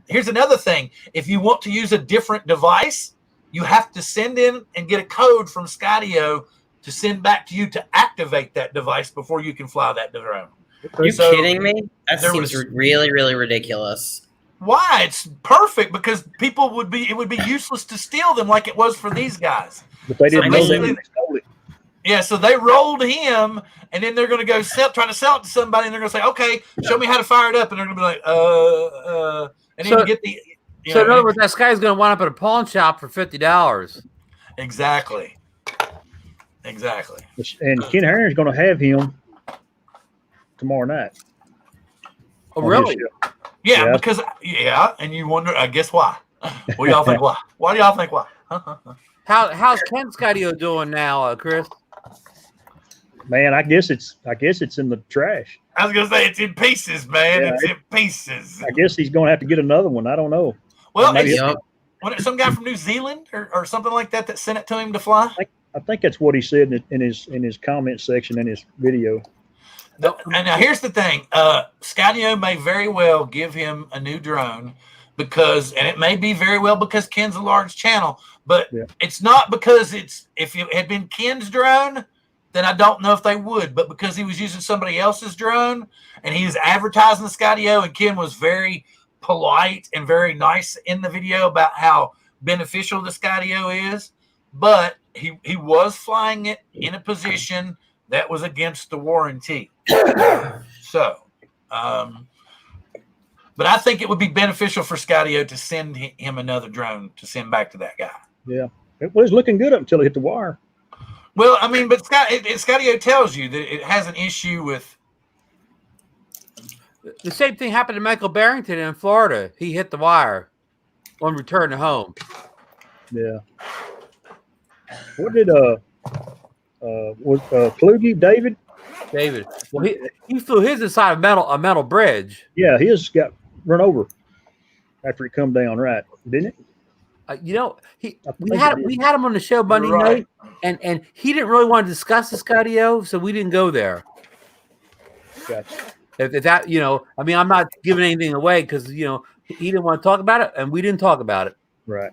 here's another thing: if you want to use a different device, you have to send in and get a code from Skydio to send back to you to activate that device before you can fly that drone. Are you kidding me? That seems really, really ridiculous. Why? It's perfect because it would be useless to steal them like it was for these guys. But they didn't know they stole it. Yeah, so they rolled him, and then they're going to go try to sell it to somebody, and they're going to say, "Okay, show me how to fire it up," and they're going to be like, and then get the. So in other words, that guy's going to wind up at a pawn shop for $50. Exactly. And Ken Herring's going to have him tomorrow night. Oh, really? Yeah, because and you wonder, I guess why? What do y'all think? Why? Why do y'all think why? How's Ken Skydio doing now, Chris? Man, I guess it's in the trash. I was gonna say it's in pieces, man. Yeah, it's in pieces. I guess he's going to have to get another one. I don't know. Well, some guy from New Zealand or something like that sent it to him to fly. I think that's what he said in his comment section in his video. And now here's the thing. Skydio may very well give him a new drone and it may be very well because Ken's a large channel, but it's not because if it had been Ken's drone, then I don't know if they would, but because he was using somebody else's drone and he was advertising the Skydio, and Ken was very polite and very nice in the video about how beneficial the Skydio is, but he was flying it in a position that was against the warranty. So, but I think it would be beneficial for Skydio to send him another drone to send back to that guy. Yeah, it was looking good up until it hit the wire. Well, I mean, but Skydio tells you that it has an issue with. The same thing happened to Michael Barrington in Florida. He hit the wire on return to home. Yeah. What did was Kluge David? David. Well, he flew his inside a metal bridge. Yeah, his got run over after it come down, right? Didn't it? We had him on the show Monday night, and he didn't really want to discuss the Skydio, so we didn't go there. Gotcha. If that, I mean, I'm not giving anything away because he didn't want to talk about it, and we didn't talk about it. Right.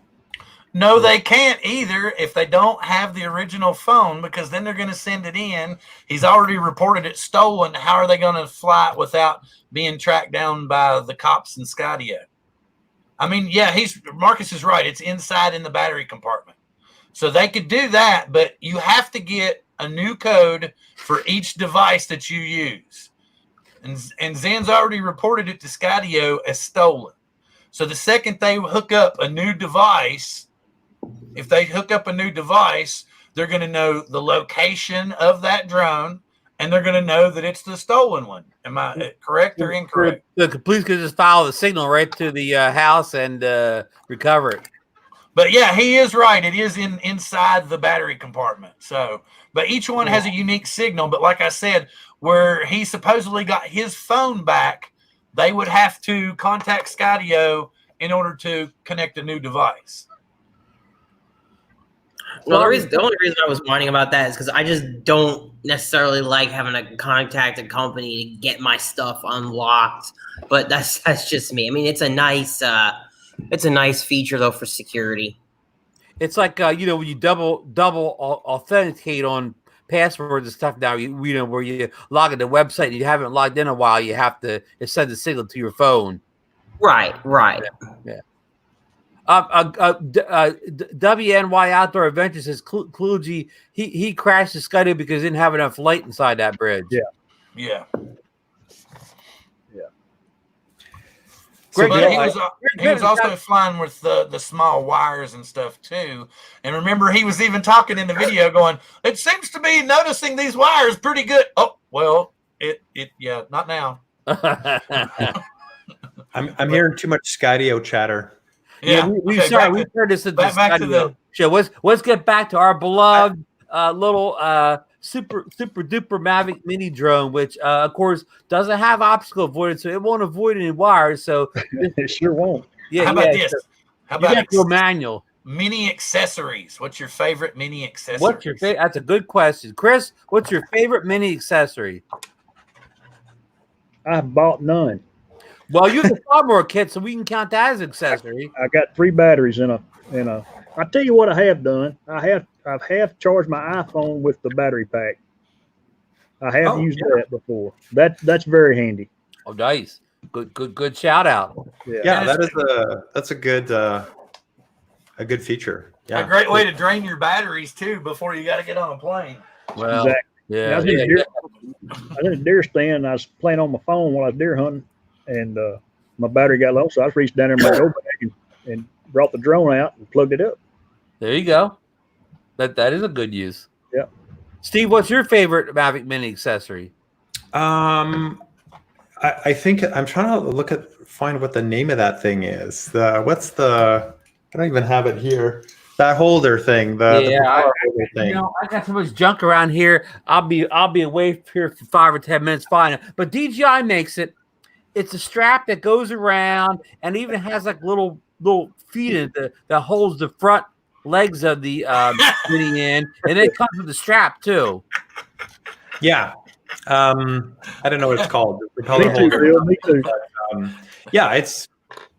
No, they can't either if they don't have the original phone, because then they're going to send it in. He's already reported it stolen. How are they going to fly it without being tracked down by the cops and Skydio? I mean, yeah, Marcus is right. It's inside in the battery compartment. So they could do that, but you have to get a new code for each device that you use. And Zen's already reported it to Skydio as stolen. So the second they hook up a new device, if they hook up a new device, they're going to know the location of that drone, and they're going to know that it's the stolen one. Am I correct or incorrect? The police could just follow the signal right to the house and recover it. But yeah, he is right. It is inside the battery compartment. So, but each one has a unique signal. But like I said, where he supposedly got his phone back, they would have to contact Skydio in order to connect a new device. Well, the only reason I was whining about that is because I just don't necessarily like having to contact a company to get my stuff unlocked. But that's just me. I mean, it's a nice feature though for security. It's like when you double authenticate on passwords and stuff now. Where you log in the website and you haven't logged in a while, you have to send a signal to your phone. Right. Yeah. WNY Outdoor Adventure says Kluge he crashed the Skydio because he didn't have enough light inside that bridge. Yeah. Great. But he was also flying with the small wires and stuff too. And remember, he was even talking in the video, going, "It seems to be noticing these wires pretty good." Oh well, not now. I'm hearing too much Skydio chatter. Yeah, we've heard this at the Skydio show. Let's get back to our beloved little super duper Mavic Mini drone, which of course doesn't have optical avoidance, so it won't avoid any wires. So it sure won't. Yeah. How about this? How about your manual? Mini accessories. What's your favorite mini accessory? What's your favorite? That's a good question, Chris. What's your favorite mini accessory? I've bought none. Well, you can buy more kit, so we can count that as accessory. I got 3 batteries in a. I tell you what I have done. I've half charged my iPhone with the battery pack. I have used that before. That's very handy. Oh, nice. Good shout out. Yeah, that's a good feature. Yeah. A great way to drain your batteries too before you got to get on a plane. Well, exactly. Yeah. I was in a deer stand. I was playing on my phone while I was deer hunting, and my battery got low, so I just reached down there in my go bag and brought the drone out and plugged it up. There you go. That is a good use. Yeah. Steve, what's your favorite Mavic Mini accessory? I think I'm trying to find what the name of that thing is. I don't even have it here. That holder thing. I got so much junk around here. I'll be away here for 5 or 10 minutes flying. But DJI makes it. It's a strap that goes around and even has like little feet in it that holds the front legs of the Mini in, and it comes with the strap too. Yeah, I don't know what it's called. The Me propeller too, holder. Bill. Me too. But, yeah, it's,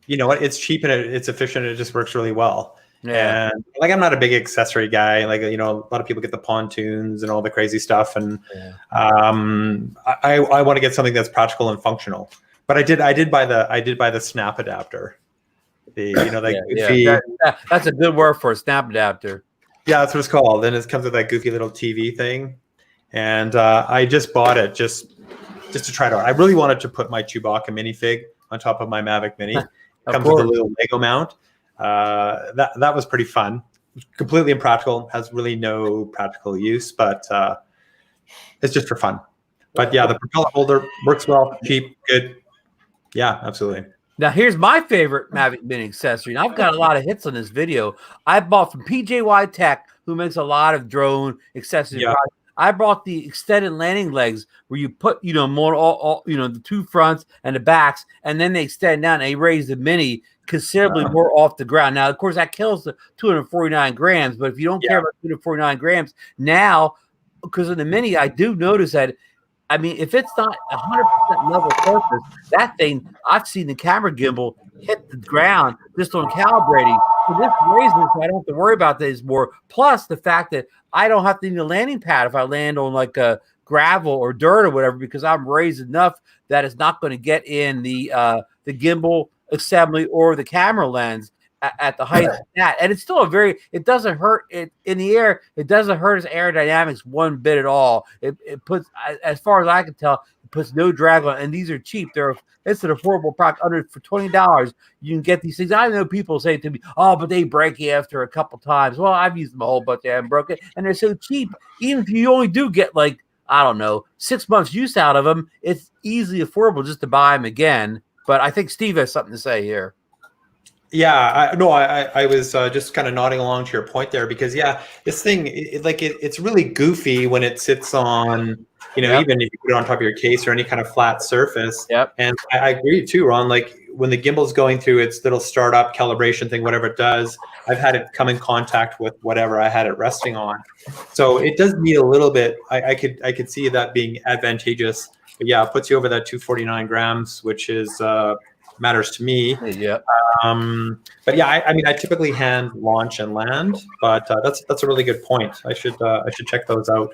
you know what, it's cheap and it's efficient. It just works really well. Yeah. And like, I'm not a big accessory guy. Like, you know, a lot of people get the pontoons and all the crazy stuff. And I want to get something that's practical and functional. But I did buy the snap adapter. The, you know, like That's a good word for a snap adapter. Yeah, that's what it's called. And it comes with that goofy little TV thing. And I just bought it just to try it out. I really wanted to put my Chewbacca minifig on top of my Mavic Mini. It comes with a little Lego mount. That was pretty fun. Completely impractical, has really no practical use, but it's just for fun. But yeah, the propeller holder works well, cheap, good. Yeah, absolutely. Now here's my favorite Mavic Mini accessory, and I've got a lot of hits on this video. I bought from PJY Tech, who makes a lot of drone accessories. Yeah. I brought the extended landing legs where you put, you know, more all you know, the two fronts and the backs, and then they extend down and they raise the Mini considerably more off the ground. Now, of course, that kills the 249 grams, but if you don't care about 249 grams now, because of the Mini, I do notice that, I mean, if it's not 100% level surface, that thing, I've seen the camera gimbal hit the ground just on calibrating. So this raises, so I don't have to worry about this more. Plus the fact that I don't have to need a landing pad if I land on like a gravel or dirt or whatever, because I'm raised enough that it's not going to get in the gimbal assembly or the camera lens at the height of that. And it's still it doesn't hurt it in the air. It doesn't hurt its aerodynamics one bit at all. It puts, as far as I can tell, it puts no drag on. And these are cheap. It's an affordable product. For $20, you can get these things. I know people say to me, "Oh, but they break after a couple times." Well, I've used them a whole bunch. They haven't broken, and they're so cheap. Even if you only do get like, I don't know, 6 months use out of them, it's easily affordable just to buy them again. But I think Steve has something to say here. Yeah, I was just kind of nodding along to your point there, because this thing, it's really goofy when it sits on, you know, even if you put it on top of your case or any kind of flat surface. Yep. And I agree too, Ron. Like when the gimbal's going through its little startup calibration thing, whatever it does, I've had it come in contact with whatever I had it resting on. So it does need a little bit. I could see that being advantageous. But yeah, it puts you over that 249 grams, which is matters to me. Yeah. But yeah, I mean, I typically hand launch and land, but that's a really good point. I should check those out.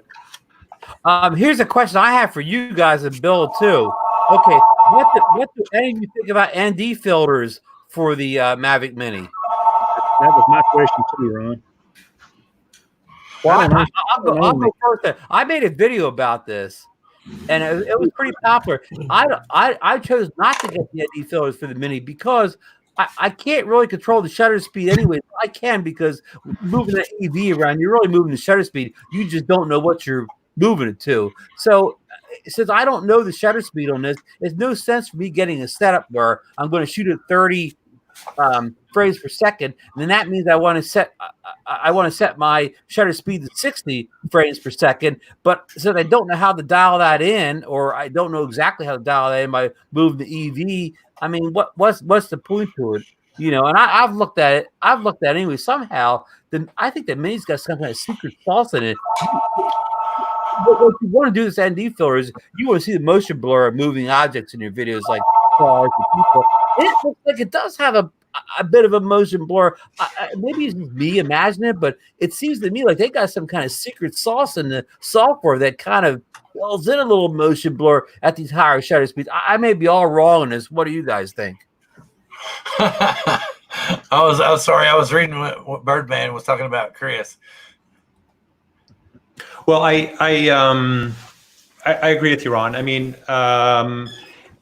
Here's a question I have for you guys and Bill too. Okay, what do any of you think about ND filters for the Mavic Mini? That was my question too, Ron. Well, I'll go first. I made a video about this, and it was pretty popular. I chose not to get the ND filters for the Mini because I can't really control the shutter speed anyway. I can, because moving the EV around, you're really moving the shutter speed. You just don't know what you're moving it to. So since I don't know the shutter speed on this, there's no sense for me getting a setup where I'm going to shoot at 30 frames per second. And then that means I want to set my shutter speed to 60 frames per second. But since I don't know how to dial that in, or I don't know exactly how to dial that in by moving the EV, I mean, what's the point to it? You know, and I've looked at it. Anyway. Somehow, I think the Mini's got some kind of secret sauce in it. What you want to do this ND filter is you want to see the motion blur of moving objects in your videos, like cars and people. It looks like it does have a bit of a motion blur. Maybe it's me imagining it, but it seems to me like they got some kind of secret sauce in the software that kind of wells in a little motion blur at these higher shutter speeds. I may be all wrong on this. What do you guys think? I was sorry. I was reading what Birdman was talking about, Chris. Well, I agree with you, Ron. I mean,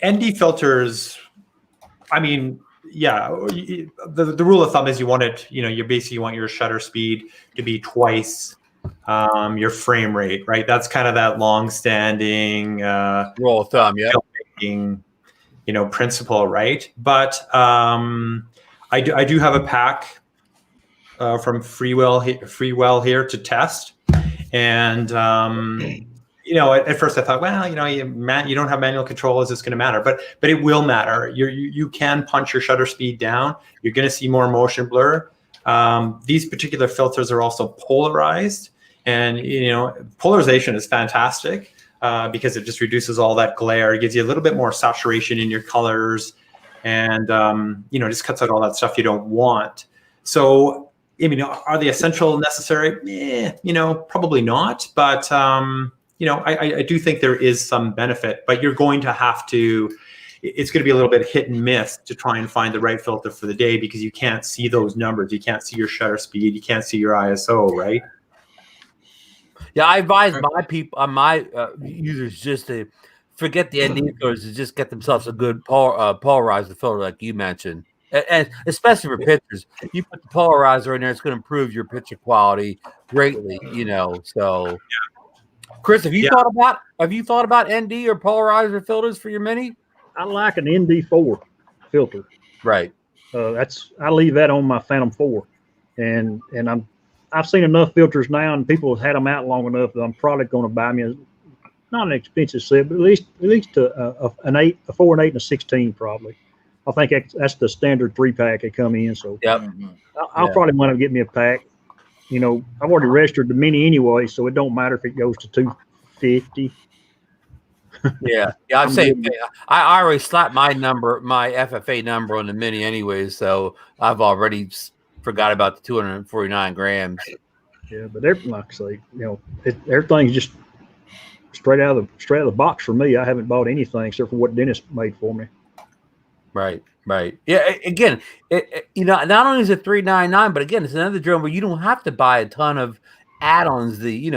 ND filters, I mean, yeah, the rule of thumb is you want it, you know, you want your shutter speed to be twice your frame rate, right? That's kind of that long-standing rule of thumb, yeah, filmmaking, you know, principle, right? But I do have a pack from Freewell here to test. And, you know, at first I thought, well, you know, you don't have manual control. Is this going to matter? But it will matter. You can punch your shutter speed down. You're going to see more motion blur. These particular filters are also polarized. And, you know, polarization is fantastic. because it just reduces all that glare. It gives you a little bit more saturation in your colors, and just cuts out all that stuff you don't want. So, I mean, are they essential, necessary? Probably not. But I do think there is some benefit. But you're going to have to. It's going to be a little bit hit and miss to try and find the right filter for the day, because you can't see those numbers. You can't see your shutter speed. You can't see your ISO, right? Yeah, I advise my users just to forget the ND filters, to just get themselves a good polarizer filter, like you mentioned, and especially for pictures. You put the polarizer in there; it's going to improve your picture quality greatly. So, Chris, have you thought about ND or polarizer filters for your Mini? I like an ND4 filter. Right. I leave that on my Phantom 4, and I've seen enough filters now, and people have had them out long enough that I'm probably going to buy me not an expensive set, but at least an 8, a 4 and 8 and a 16 probably. I think that's the standard 3-pack they come in. So yep. I'll probably want to get me a pack. I've already registered the Mini anyway, so it don't matter if it goes to 250. Yeah, I'm saying I already slapped my FFA number on the Mini anyways, so I've already forgot about the 249 grams. Yeah, but like I say, everything's just straight out of the box for me. I haven't bought anything except for what Dennis made for me. Right. Yeah. Again, not only is it $399, but again, it's another drone where you don't have to buy a ton of add-ons. You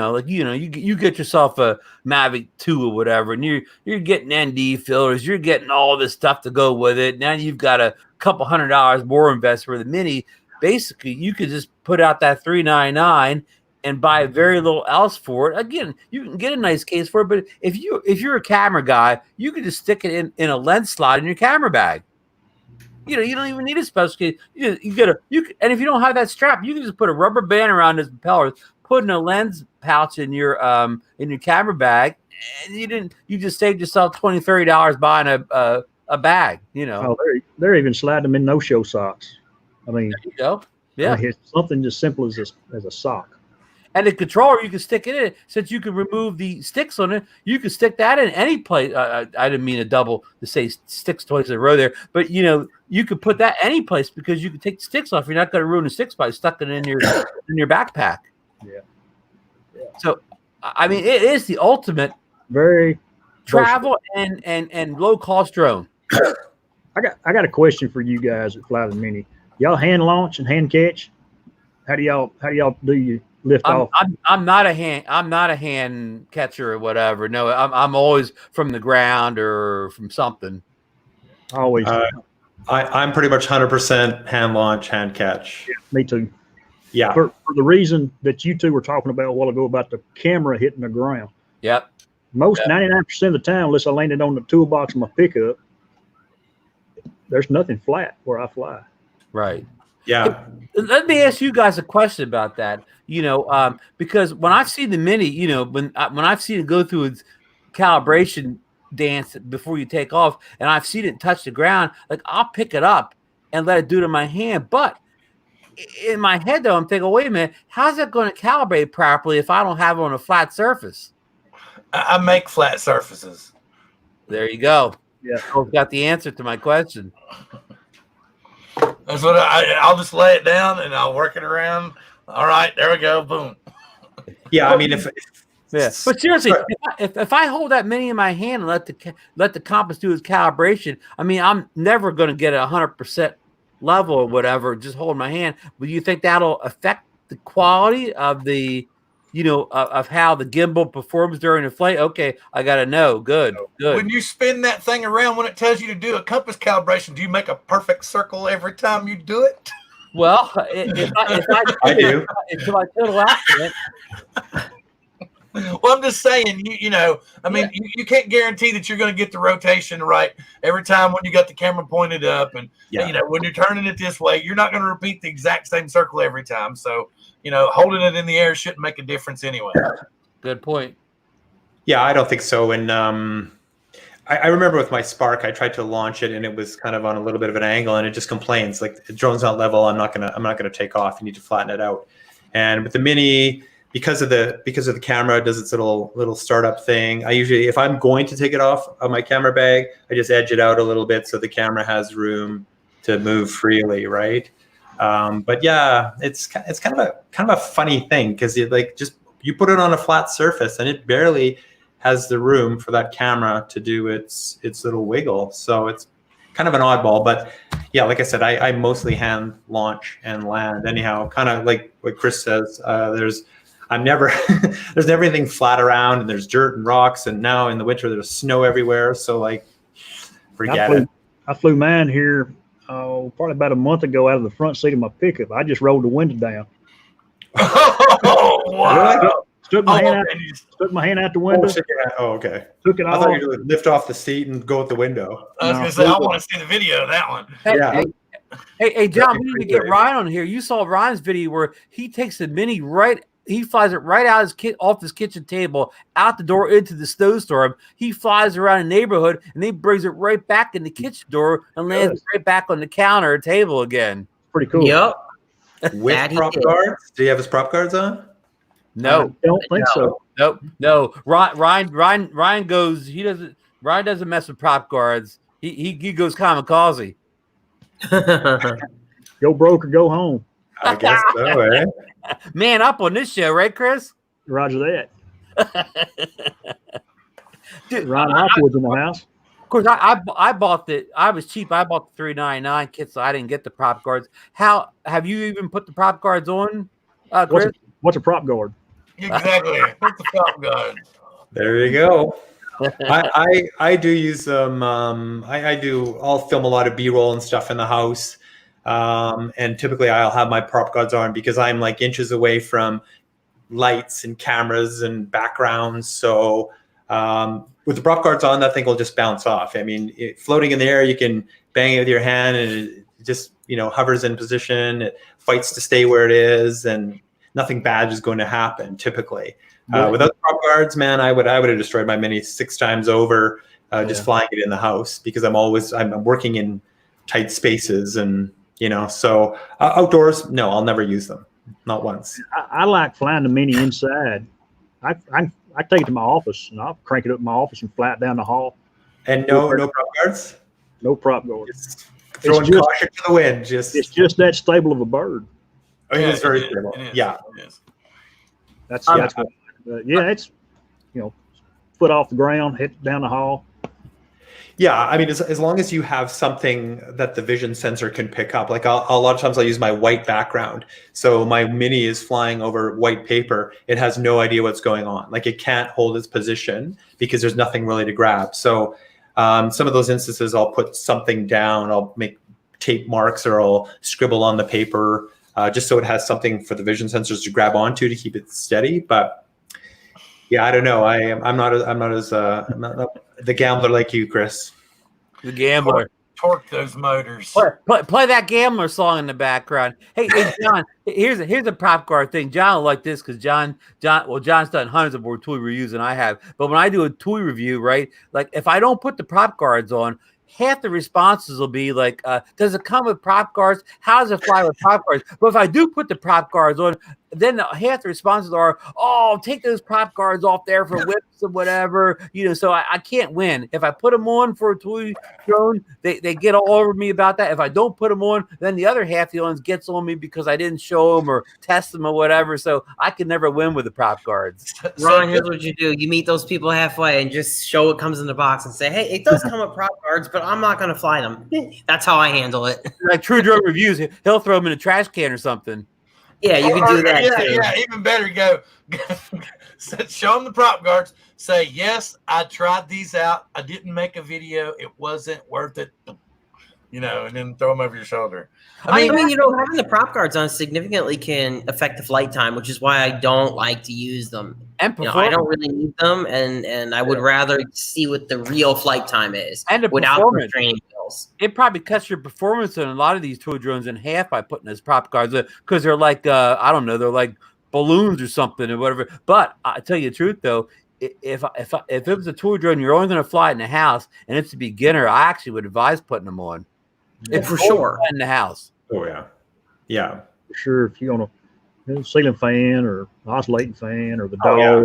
get yourself a Mavic 2 or whatever, and you're getting ND filters, you're getting all this stuff to go with it. Now you've got a couple $100 more invested for the Mini. Basically, you could just put out that $399 and buy very little else for it. Again, you can get a nice case for it, but if you're a camera guy, you can just stick it in a lens slot in your camera bag. You don't even need a special case. And if you don't have that strap, you can just put a rubber band around this propeller, put in a lens pouch in your camera bag, and you just saved yourself $20-$30 buying a bag. Oh, they're even sliding them in no-show socks. I mean, there you go. Yeah, it's something as simple as a sock. And the controller, you can stick it in. Since you can remove the sticks on it, you can stick that in any place. I didn't mean to say sticks twice in a row there, but you could put that any place because you can take the sticks off. You're not going to ruin the sticks by stuck it in your backpack. Yeah. So, I mean, it is the ultimate very travel and low cost drone. I got a question for you guys at Fly the Mini. Y'all hand launch and hand catch? How do y'all do you lift off? I'm not a hand catcher or whatever. No, I'm always from the ground or from something. Always. I'm pretty much 100% hand launch, hand catch. Yeah, me too. Yeah. For the reason that you two were talking about a while ago about the camera hitting the ground. Yep. 99% of the time, unless I landed on the toolbox of my pickup, there's nothing flat where I fly. Right. Yeah. Let me ask you guys a question about that. Because when I've seen the Mini, when I've seen it go through its calibration dance before you take off, and I've seen it touch the ground, like I'll pick it up and let it do it in my hand. But in my head, though, I'm thinking, wait a minute, how's that going to calibrate properly if I don't have it on a flat surface? I make flat surfaces. There you go. Yeah, I've got the answer to my question. That's what I'll just lay it down and I'll work it around. All right, there we go. Boom. Yeah, I mean, but seriously, if I hold that Mini in my hand and let the compass do its calibration, I mean, I'm never going to get 100% level or whatever. Just holding my hand. But do you think that'll affect the quality of the, of how the gimbal performs during the flight? Okay, I got to know. Good. When you spin that thing around, when it tells you to do a compass calibration, do you make a perfect circle every time you do it? Well, if I do until I total accident. Well, I'm just saying, you can't guarantee that you're going to get the rotation right every time when you got the camera pointed up. And, when you're turning it this way, you're not going to repeat the exact same circle every time. So, holding it in the air shouldn't make a difference anyway. Good point. Yeah, I don't think so. And I remember with my Spark, I tried to launch it and it was kind of on a little bit of an angle and it just complains like the drone's not level. I'm not gonna take off. You need to flatten it out. And with the Mini, because of the camera, it does its little startup thing. I usually, if I'm going to take it off of my camera bag, I just edge it out a little bit so the camera has room to move freely, right? But yeah, it's kind of a funny thing because you put it on a flat surface and it barely has the room for that camera to do its little wiggle. So it's kind of an oddball, but yeah, like I said, I mostly hand launch and land. Anyhow, kind of like what Chris says, there's never anything flat around, and there's dirt and rocks, and now in the winter there's snow everywhere. So like, forget it. I flew mine here probably about a month ago out of the front seat of my pickup. I just rolled the window down. Oh, wow. Stuck my hand out the window. Oh, okay. Took it off. I thought you would lift off the seat and go out the window. I was going to say, I want to see the video of that one. Hey, John, we need to get Ryan on here. You saw Ryan's video where he takes the Mini he flies it right out off his kitchen table, out the door into the snowstorm. He flies around the neighborhood and he brings it right back in the kitchen door and lands right back on the counter table again. Pretty cool. Yep. With prop guards? Do you have his prop guards on? No, I don't think so. No. Ryan goes. Ryan doesn't mess with prop guards. He goes kamikaze. Go broke or go home. I guess so, eh? Man up on this show, right, Chris? Roger that. Dude, Ryan Hopwood's in the house. Of course, I bought I was cheap. I bought the $3.99 kit, so I didn't get the prop guards. How have you even put the prop guards on, Chris? What's a prop guard? Exactly. What's the prop guard? There you go. I do use them. I'll film a lot of B-roll and stuff in the house. And typically I'll have my prop guards on because I'm like inches away from lights and cameras and backgrounds. So with the prop guards on, that thing will just bounce off. I mean, floating in the air, you can bang it with your hand and it just, hovers in position. It fights to stay where it is and nothing bad is going to happen typically. Without prop guards, man, I would have destroyed my Mini 6 times over just flying it in the house because I'm working in tight spaces and, so outdoors, no, I'll never use them. Not once. I like flying the Mini inside. I take it to my office and I'll crank it up in my office and fly it down the hall. And no prop guards? No prop guards. Just throwing caution to the wind. It's just that stable of a bird. Oh, yeah, it's very stable. Yeah. It is. That's it's foot off the ground, hit down the hall. Yeah, I mean, as long as you have something that the vision sensor can pick up, like a lot of times I'll use my white background. So my Mini is flying over white paper. It has no idea what's going on. Like it can't hold its position because there's nothing really to grab. So some of those instances, I'll put something down. I'll make tape marks or I'll scribble on the paper just so it has something for the vision sensors to grab onto to keep it steady. But yeah, I don't know. I'm not the gambler like you, Chris. The gambler. Torque those motors. Play that gambler song in the background. Hey John, here's a prop guard thing. John will like this because John's done hundreds of more toy reviews than I have. But when I do a toy review, right, like if I don't put the prop guards on, half the responses will be like, does it come with prop guards? How does it fly with prop guards? But if I do put the prop guards on, then half the responses are, oh, take those prop guards off there for whips or whatever. So I can't win. If I put them on for a toy drone, they get all over me about that. If I don't put them on, then the other half of the audience gets on me because I didn't show them or test them or whatever. So I can never win with the prop guards. Ron, here's what you do. You meet those people halfway and just show what comes in the box and say, hey, it does come with prop guards, but I'm not going to fly them. That's how I handle it. Like True Drone Reviews, he'll throw them in a trash can or something. Yeah, you can do that too. Yeah, even better, go show them the prop guards. Say, yes, I tried these out. I didn't make a video. It wasn't worth it. And then throw them over your shoulder. I mean, having the prop guards on significantly can affect the flight time, which is why I don't like to use them. And I don't really need them, and I would rather see what the real flight time is and without the training wheels. It probably cuts your performance on a lot of these toy drones in half by putting those prop guards because they're like I don't know, they're like balloons or something or whatever. But I tell you the truth though, if it was a toy drone, you're only going to fly it in the house, and it's a beginner, I actually would advise putting them on. For sure in the house. Oh yeah, for sure. If you're gonna ceiling fan or oscillating fan or the dog. Oh, yeah.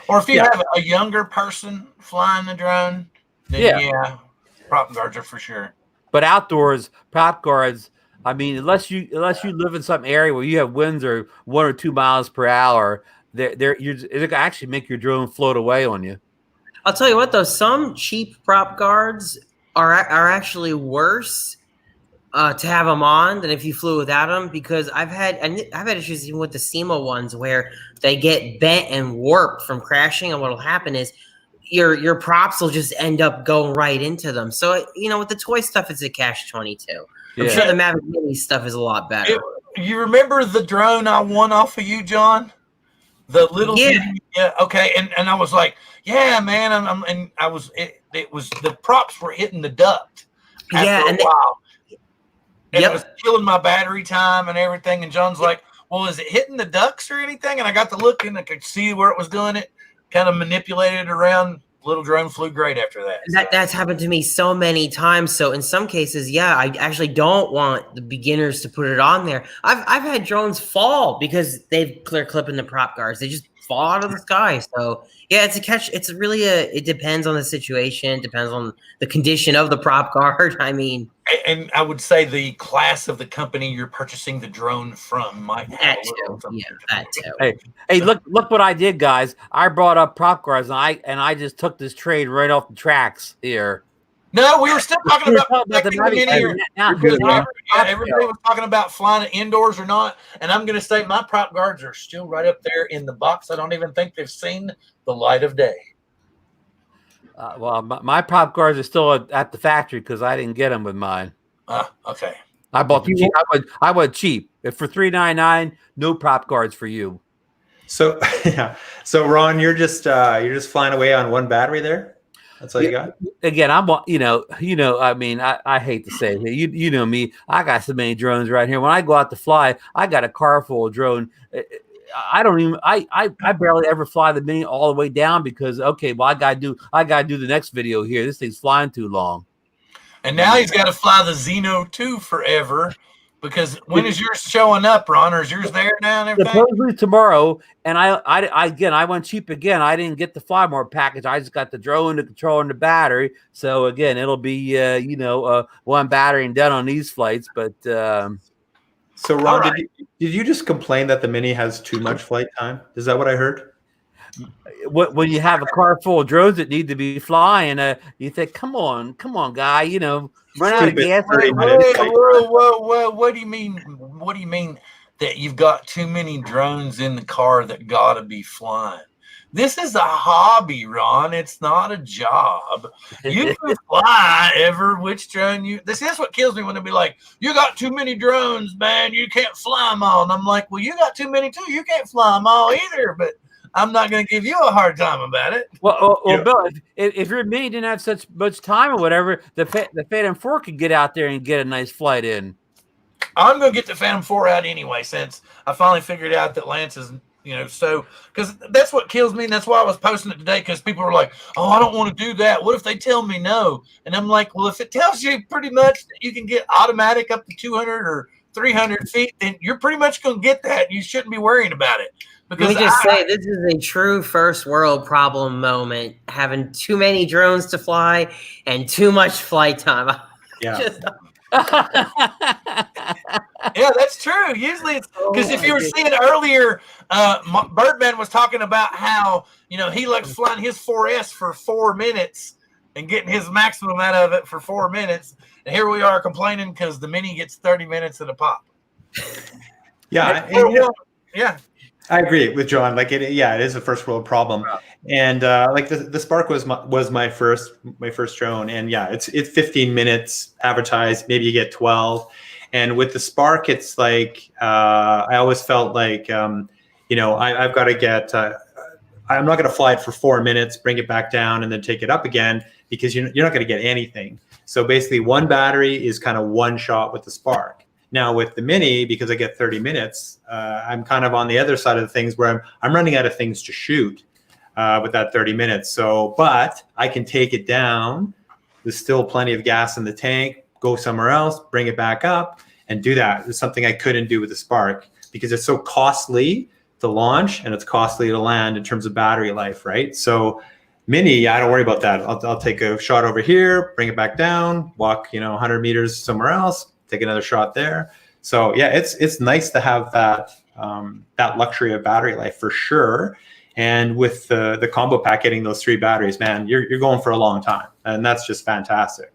Or if you have a younger person flying the drone, then prop guards are for sure. But outdoors, prop guards, I mean, unless you live in some area where you have winds or 1 or 2 miles per hour, they can actually make your drone float away on you. I'll tell you what, though, some cheap prop guards are actually worse to have them on than if you flew without them, because I've had issues even with the SEMA ones where they get bent and warped from crashing, and what'll happen is your props will just end up going right into them. So with the toy stuff, it's a catch-22. I'm sure the Mavic Mini stuff is a lot better. You remember the drone I won off of you, John? The little okay, and I was like, yeah, man, it was the props were hitting the duct after a while. And it was killing my battery time and everything. And John's like, well, is it hitting the ducts or anything? And I got to look and I could see where it was doing it, kind of manipulated it around. Little drone flew great after that. That's happened to me so many times. So in some cases, I actually don't want the beginners to put it on there. I've had drones fall because they're clipping the prop guards. They just fall out of the sky. So it's a catch. It's really it depends on the situation. Depends on the condition of the prop guard. I mean, and I would say the class of the company you're purchasing the drone from might have that too. Hey, look what I did, guys. I brought up prop guards, and I just took this trade right off the tracks here. No, we were still talking about the Mini. Everybody was talking about flying it indoors or not, and I'm going to say my prop guards are still right up there in the box. I don't even think they've seen the light of day. Well, my prop guards are still at the factory because I didn't get them with mine. Okay. I bought them cheap. I went cheap. If for $399, no prop guards for you. So So Ron, you're just flying away on one battery there. That's all you got? Again, I'm I mean, I hate to say it. You know me. I got so many drones right here. When I go out to fly, I got a car full of drone. I barely ever fly the Mini all the way down because I gotta do the next video here. This thing's flying too long. And now he's got to fly the Xeno 2 forever because when is yours showing up, Ron? Or is yours there now and everything? Supposedly tomorrow. And I went cheap again. I didn't get the fly more package. I just got the drone, the controller, and the battery. So again, it'll be one battery and done on these flights. But so Ron, did you just complain that the Mini has too much flight time? Is that what I heard? When you have a car full of drones that need to be flying, you think, come on, guy, run out of gas. Whoa! What do you mean? What do you mean that you've got too many drones in the car that gotta be flying? This is a hobby, Ron. It's not a job. You can fly which drone you. This is what kills me when they be like, "You got too many drones, man. You can't fly them all." And I'm like, "Well, you got too many too. You can't fly them all either." But I'm not going to give you a hard time about it. Well, Bill, if your Mini didn't have such much time or whatever, the Phantom 4 could get out there and get a nice flight in. I'm going to get the Phantom 4 out anyway, since I finally figured out that Lance is, so because that's what kills me, and that's why I was posting it today, because people were like, "Oh, I don't want to do that. What if they tell me no?" And I'm like, well, if it tells you pretty much that you can get automatic up to 200 or 300 feet, then you're pretty much going to get that. You shouldn't be worrying about it. Because let me just say, this is a true first world problem moment, having too many drones to fly and too much flight time. Yeah. Yeah, that's true. Usually it's because if you were seeing earlier, Birdman was talking about how, he likes flying his 4S for 4 minutes and getting his maximum out of it for 4 minutes. And here we are complaining because the Mini gets 30 minutes at a pop. Yeah. Yeah. I agree with John. Like it is a first world problem, and like the Spark was my first drone, and it's 15 minutes advertised. Maybe you get 12, and with the Spark, it's like I always felt like I've got to get. I'm not going to fly it for 4 minutes, bring it back down, and then take it up again because you're not going to get anything. So basically, one battery is kind of one shot with the Spark. Now with the Mini, because I get 30 minutes, I'm kind of on the other side of the things where I'm running out of things to shoot with that 30 minutes. So, but I can take it down. There's still plenty of gas in the tank, go somewhere else, bring it back up and do that. It's something I couldn't do with the Spark. because it's so costly to launch and it's costly to land in terms of battery life, right? So Mini, I don't worry about that. I'll take a shot over here, bring it back down, walk 100 meters somewhere else, take another shot there. So yeah, it's nice to have that that luxury of battery life for sure. And with the combo pack getting those 3 batteries, man, you're going for a long time, and that's just fantastic.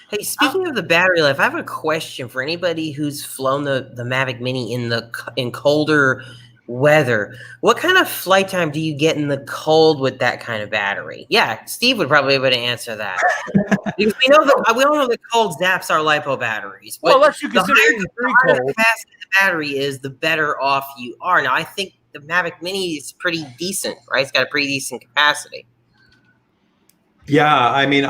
Hey, speaking of the battery life, I have a question for anybody who's flown the Mavic Mini in colder weather. What kind of flight time do you get in the cold with that kind of battery? Yeah, Steve would probably be able to answer that. Because we all know that cold zaps our LiPo batteries. But well, unless you consider the higher capacity the battery is, the better off you are. Now, I think the Mavic Mini is pretty decent, right? It's got a pretty decent capacity. Yeah, I mean,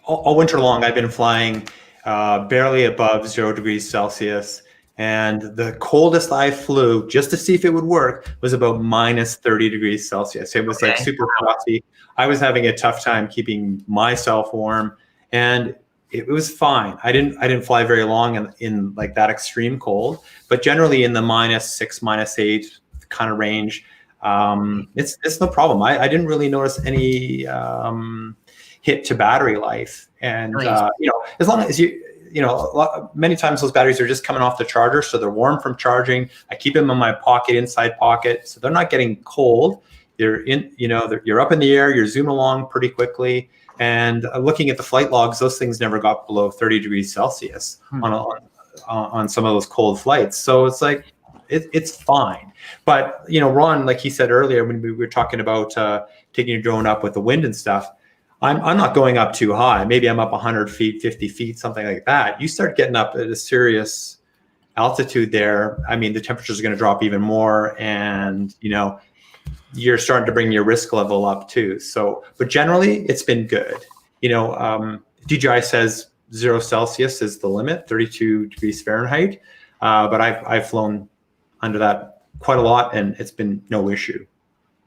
all winter long, I've been flying barely above 0 degrees Celsius. And the coldest I flew, just to see if it would work, was about minus 30 degrees Celsius. It was like super frosty. I was having a tough time keeping myself warm, and it was fine. I didn't fly very long in like that extreme cold, but generally in the -6, -8 kind of range, it's no problem. I didn't really notice any hit to battery life, and as long as many times those batteries are just coming off the charger, so they're warm from charging. I keep them in my inside pocket, so they're not getting cold. They're you're up in the air, you're zooming along pretty quickly. And looking at the flight logs, those things never got below 30 degrees Celsius on some of those cold flights. So it's like, it's fine. But, Ron, like he said earlier, when we were talking about taking your drone up with the wind and stuff, I'm not going up too high. Maybe I'm up 100 feet, 50 feet, something like that. You start getting up at a serious altitude there. I mean, the temperatures are going to drop even more, and, you're starting to bring your risk level up too. So, but generally it's been good. DJI says 0 Celsius is the limit, 32 degrees Fahrenheit. But I've flown under that quite a lot, and it's been no issue.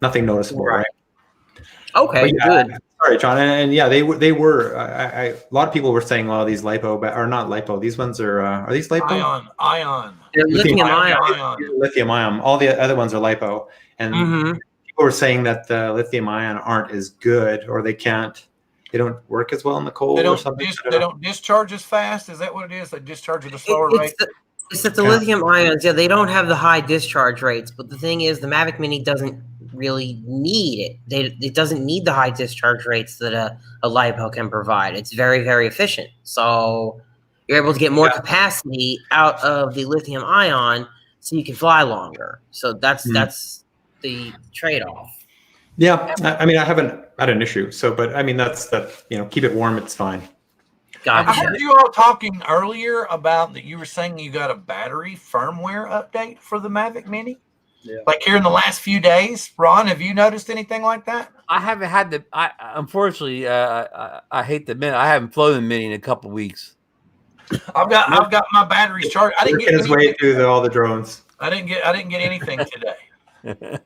Nothing noticeable, right? Okay, good. Sorry, John. And yeah, they were. A lot of people were saying, "Well, these LiPo, or not LiPo. These ones are these LiPo? Ion. Lithium ion. Lithium ion. All the other ones are LiPo, and people were saying that the lithium ion aren't as good, or they don't work as well in the cold, or something. They don't discharge as fast. Is that what it is? They discharge at a slower rate. It's that the lithium ions, they don't have the high discharge rates. But the thing is, the Mavic Mini doesn't really need it. It doesn't need the high discharge rates that a LiPo can provide. It's very, very efficient. So you're able to get more capacity out of the lithium ion, so you can fly longer. So that's the trade-off. Yeah, I mean, I haven't had an issue. So, but I mean, that's keep it warm. It's fine. Gotcha. I heard you all talking earlier about that. You were saying you got a battery firmware update for the Mavic Mini. Yeah. Like here in the last few days. Ron, have you noticed anything like that? I haven't had unfortunately, I hate to admit, I haven't flown the Mini in a couple of weeks. I've got my batteries charged. I didn't get his way through all the drones. I didn't get anything today.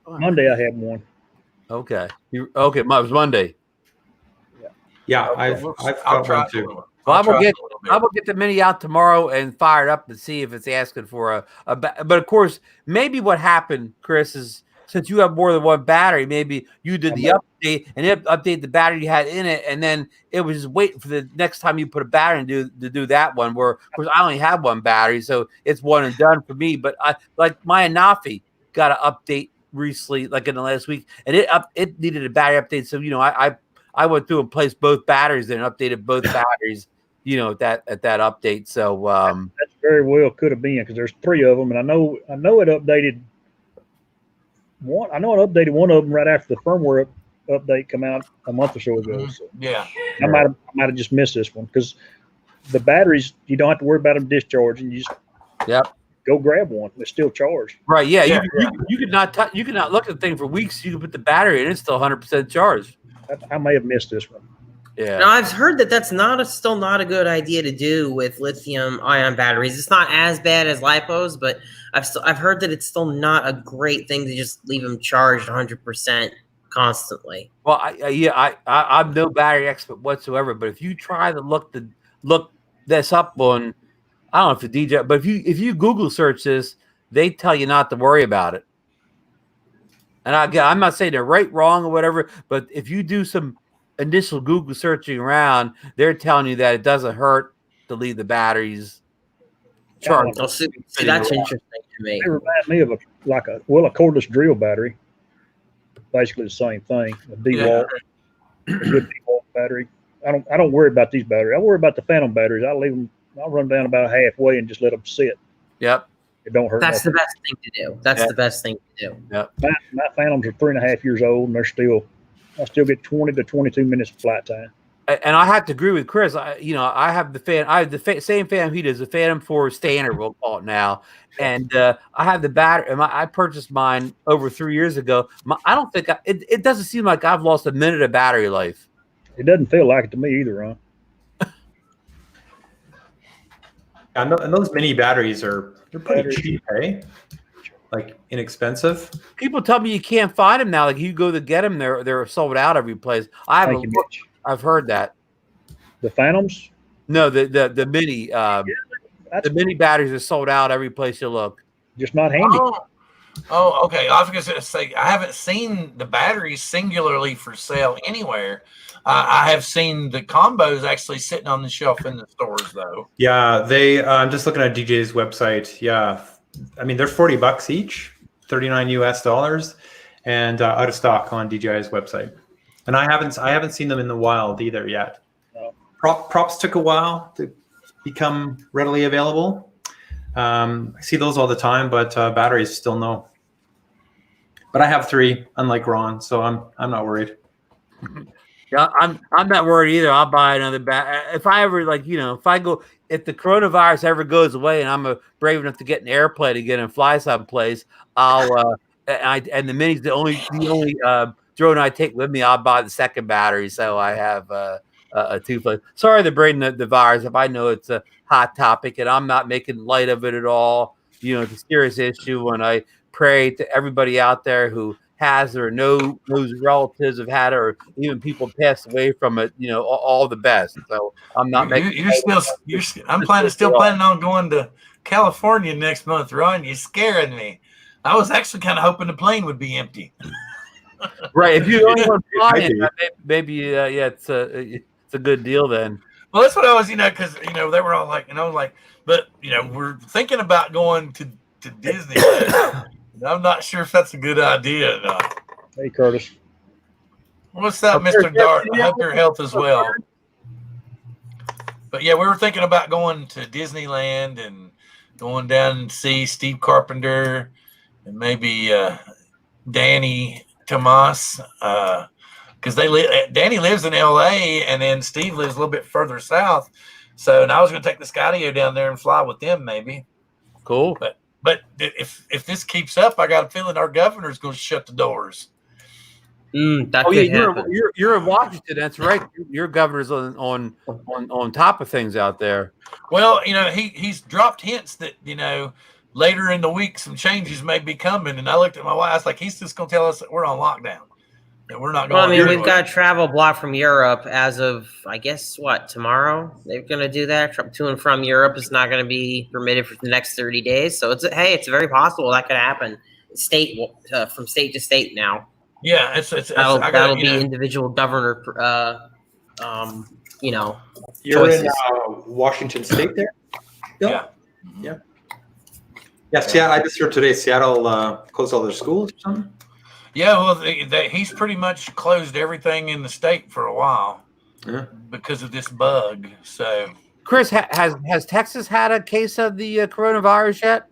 Monday I had one. Okay. It was Monday. Yeah, I've got one too. Well, I will get the Mini out tomorrow and fire it up and see if it's asking for but of course, maybe what happened, Chris, is since you have more than one battery, maybe you did the update and it updated the battery you had in it, and then it was just waiting for the next time you put a battery in to do that one. Where of course I only have one battery, so it's one and done for me. But like my Anafi got an update recently, like in the last week, and it needed a battery update. So I went through and placed both batteries and updated both batteries, at that update. So that's very well could have been, because there's 3 of them, and I know it updated one. I know it updated one of them right after the firmware update come out a month or so ago. So yeah, I might have just missed this one, because the batteries, you don't have to worry about them discharging. You just go grab one. They're still charged. Right. Yeah. You could not you could not look at the thing for weeks. You can put the battery in, it's still 100% charged. I may have missed this one. Yeah. Now, I've heard that that's still not a good idea to do with lithium ion batteries. It's not as bad as LiPos, but I've heard that it's still not a great thing to just leave them charged 100% constantly. Well, I'm no battery expert whatsoever, but if you try to look this up on I don't know if the DJI, but if you Google search this, they tell you not to worry about it. And I'm not saying they're right, wrong, or whatever, but if you do some initial Google searching around, they're telling you that it doesn't hurt to leave the batteries charged. Oh, see, that's interesting to me. They remind me of a cordless drill battery. Basically the same thing. A DeWalt, a good DeWalt battery. I don't worry about these batteries. I worry about the Phantom batteries. I'll leave them. I'll run down about halfway and just let them sit. Yep. It don't hurt. That's the best thing to do. That's the best thing to do. Yep. My Phantoms are 3.5 years old, and I still get 20 to 22 minutes of flight time. And I have to agree with Chris. I have the same Phantom he does, the Phantom 4 standard, we'll call it now. And I have the battery. I purchased mine over 3 years ago. I don't think it doesn't seem like I've lost a minute of battery life. It doesn't feel like it to me either, Ron. And those mini batteries they're pretty cheap, eh? Like inexpensive. People tell me you can't find them now. Like you go to get them, they're sold out every place. I've heard that. The Phantoms? No, the mini. The mini batteries are sold out every place you look. Just not handy. Oh, okay. I was going to say I haven't seen the batteries singularly for sale anywhere. I have seen the combos actually sitting on the shelf in the stores, though. Yeah, I'm just looking at DJ's website. Yeah, I mean they're $40 each, $39 US, and out of stock on DJI's website. And I haven't seen them in the wild either yet. No. Props took a while to become readily available. I see those all the time, but batteries still no. But I have 3, unlike Ron, so I'm not worried. Yeah, I'm not worried either. I'll buy another battery if I ever if the coronavirus ever goes away and I'm brave enough to get an airplane again and fly someplace, I'll and the Mini's the only drone I take with me. I'll buy the second battery, so I have a 2. Sorry to bring the virus up. I know it's a hot topic, and I'm not making light of it at all. It's a serious issue, and I pray to everybody out there who has or knows relatives have had it, or even people passed away from it. All the best. So I'm not making. I'm planning on going to California next month, Ron. You're scaring me. I was actually kind of hoping the plane would be empty. Right. If you're the only one flying, maybe it's a good deal then. Well, that's what I was, because they were all like, but we're thinking about going to Disney. I'm not sure if that's a good idea or not. Hey, Curtis. What's up, Mr. Dart? I hope your health as well. But yeah, we were thinking about going to Disneyland and going down and see Steve Carpenter and maybe Danny Tomas, because Danny lives in LA and then Steve lives a little bit further south. So I was going to take the Skydio down there and fly with them, maybe. Cool. But if this keeps up, I got a feeling our governor's going to shut the doors. You're in Washington. That's right. Your governor's on top of things out there. Well, he's dropped hints that later in the week some changes may be coming. And I looked at my wife. I was like, he's just going to tell us that we're on lockdown. That we're not going. We've got travel blocked from Europe as of, I guess, tomorrow. They're going to do that. To and from Europe is not going to be permitted for the next 30 days. So it's very possible that could happen. From state to state now. Yeah, that'll be individual governor. You're choices. in Washington State there. Yeah. Seattle. I just heard today Seattle closed all their schools or something. Yeah, well, he's pretty much closed everything in the state for a while because of this bug. So, Chris, has Texas had a case of the coronavirus yet?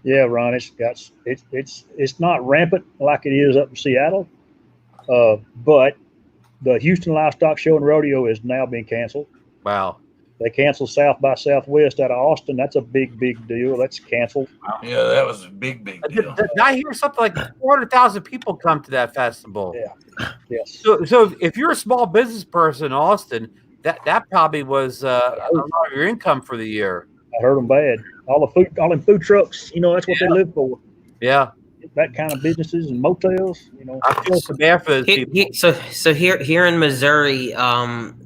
Yeah, Ron, it's not rampant like it is up in Seattle, but the Houston Livestock Show and Rodeo is now being canceled. Wow. They canceled South by Southwest out of Austin. That's a big deal. That's canceled. Yeah, that was a big deal. Did I hear something like 400,000 people come to that festival? Yeah. Yes. So if you're a small business person in Austin, that probably was a lot of your income for the year. I heard them bad. All them food trucks. That's what they live for. Yeah. That kind of businesses and motels. I feel so bad for those people. So here in Missouri,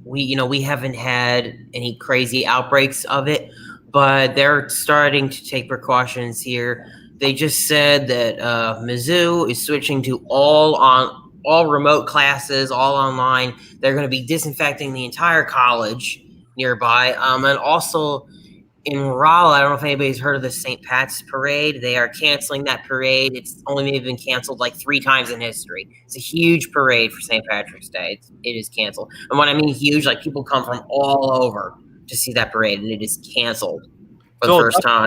we haven't had any crazy outbreaks of it, but they're starting to take precautions here. They just said that Mizzou is switching to all remote classes, all online. They're going to be disinfecting the entire college nearby, and also in Raleigh, I don't know if anybody's heard of the St. Pat's Parade. They are canceling that parade. It's only maybe been canceled like 3 times in history. It's a huge parade for St. Patrick's Day. It is canceled. And when I mean huge, like people come from all over to see that parade, and it is canceled for the first time.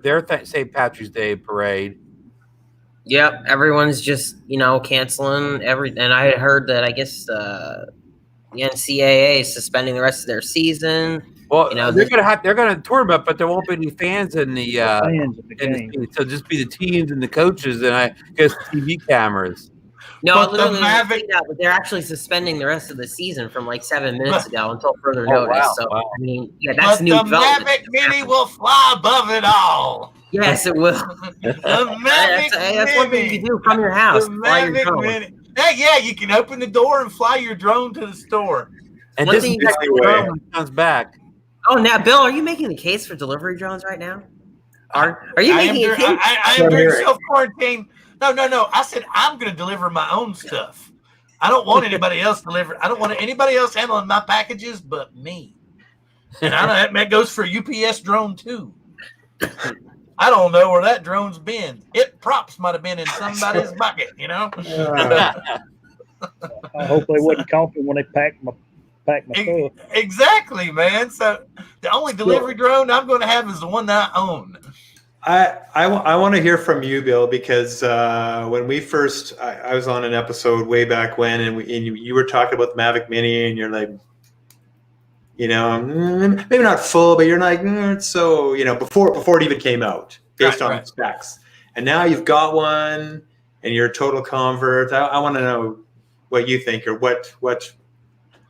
Their St. Patrick's Day parade. Yep, everyone's just canceling everything. And I heard that I guess the NCAA is suspending the rest of their season. Well, they're gonna tour, but there won't be any fans in the game. So just be the teams and the coaches, and I guess TV cameras. No, literally, but they're actually suspending the rest of the season from like 7 minutes ago until further notice. Wow, so wow. I mean, that's new development. The Mavic Mini will fly above it all. Yes, it will. The Mavic that's one thing you can do from your house. The Mavic Mini. Yeah, you can open the door and fly your drone to the store. And One this thing is you the drone when it comes back. Oh, now, Bill, are you making the case for delivery drones right now? Are you making a case? I am during self-quarantine. No. I said I'm going to deliver my own stuff. I don't want anybody else deliver. I don't want anybody else handling my packages but me. And that goes for a UPS drone too. I don't know where that drone's been. Props might have been in somebody's bucket, Hopefully it wasn't coughing when they packed my stuff. Exactly, man. So the only delivery drone I'm going to have is the one that I own. I want to hear from you, Bill, because when we first, I was on an episode way back when, and you were talking about the Mavic Mini, and you're like, maybe not full, but you're like, so before it even came out, based on specs, and now you've got one, and you're a total convert. I want to know what you think, or what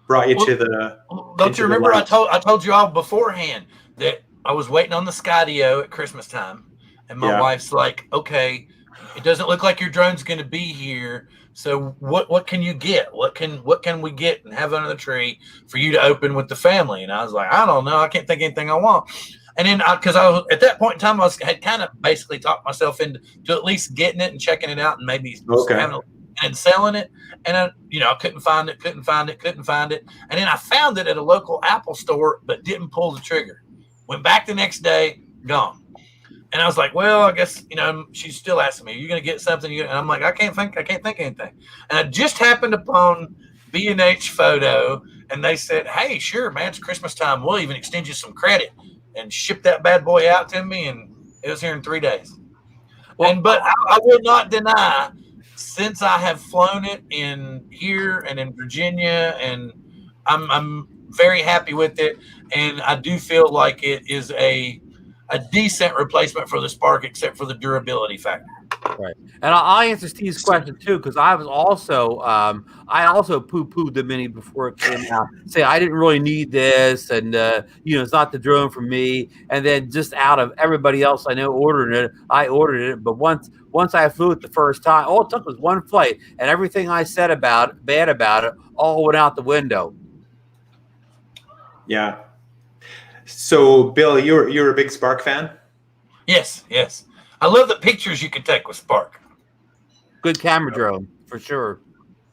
brought you to the. Don't you remember I told you all beforehand that I was waiting on the Skydio at Christmas time, and my wife's like, "Okay, it doesn't look like your drone's going to be here. So what can you get? What can we get and have under the tree for you to open with the family?" And I was like, "I don't know. I can't think of anything I want." And then because I was at that point in time, had kind of basically talked myself into at least getting it and checking it out and maybe having and selling it. And I couldn't find it. And then I found it at a local Apple store, but didn't pull the trigger. Went back the next day, gone. And I was like, well, I guess, she's still asking me, are you going to get something? And I'm like, I can't think of anything. And I just happened upon B&H Photo, and they said, hey, sure, man, it's Christmas time. We'll even extend you some credit and ship that bad boy out to me. And it was here in 3 days. But I will not deny, since I have flown it in here and in Virginia, and I'm very happy with it. And I do feel like it is a decent replacement for the Spark, except for the durability factor. Right. And I'll answer Steve's question too, because I was also I also poo-pooed the Mini before it came out. Say I didn't really need this, and it's not the drone for me. And then just out of everybody else I know I ordered it. But once I flew it the first time, all it took was one flight, and everything I said bad about it all went out the window. Yeah. So, Bill, you're a big Spark fan? Yes. I love the pictures you can take with Spark. Good camera drone, for sure.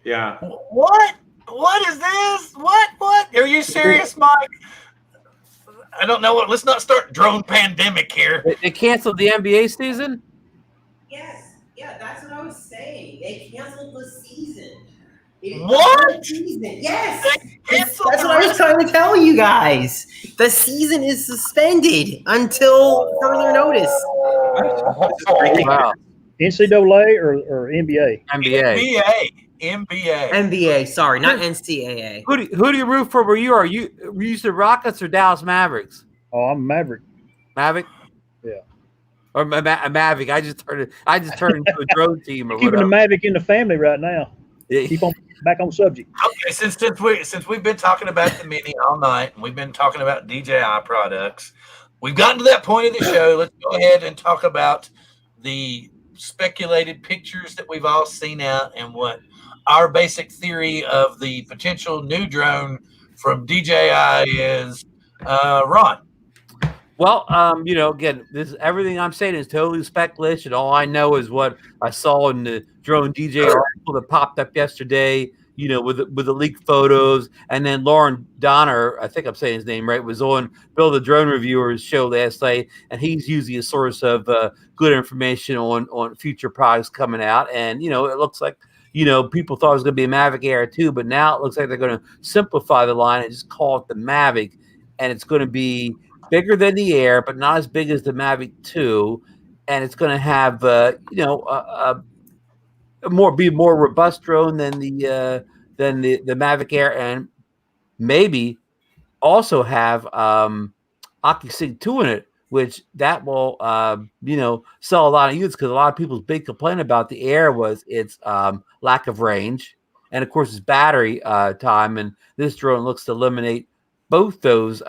Yeah. What? What is this? What? Are you serious, Mike? I don't know what. Let's not start drone pandemic here. They canceled the NBA season? Yes. Yeah, that's what I was saying. They canceled the season. What? Yes. That's what I was trying to tell you guys. The season is suspended until further notice. Wow. NCAA or NBA? NBA. Sorry, not NCAA. Who do you root for? Were you the Rockets or Dallas Mavericks? Oh, I'm Maverick. Maverick? Yeah. Or Mavic. I just turned into a drone team. Or keeping the Mavic in the family right now. Keep on back on subject. Okay, since we've been talking about the Mini all night, and we've been talking about DJI products, we've gotten to that point of the show. Let's go ahead and talk about the speculated pictures that we've all seen out and what our basic theory of the potential new drone from DJI is. Ron. Well, again, this everything I'm saying is totally speculation. All I know is what I saw in the drone DJ article that popped up yesterday. With the leaked photos, and then Lauren Donner, I think I'm saying his name right, was on Bill the Drone Reviewer's show last night, and he's usually a source of good information on future products coming out. And it looks like people thought it was going to be a Mavic Air 2, but now it looks like they're going to simplify the line and just call it the Mavic, and it's going to be bigger than the Air, but not as big as the Mavic 2, and it's going to have be more robust drone than the Mavic Air, and maybe also have OcuSync 2 in it, which that will sell a lot of units, because a lot of people's big complaint about the Air was its lack of range, and of course its battery time, and this drone looks to eliminate both those.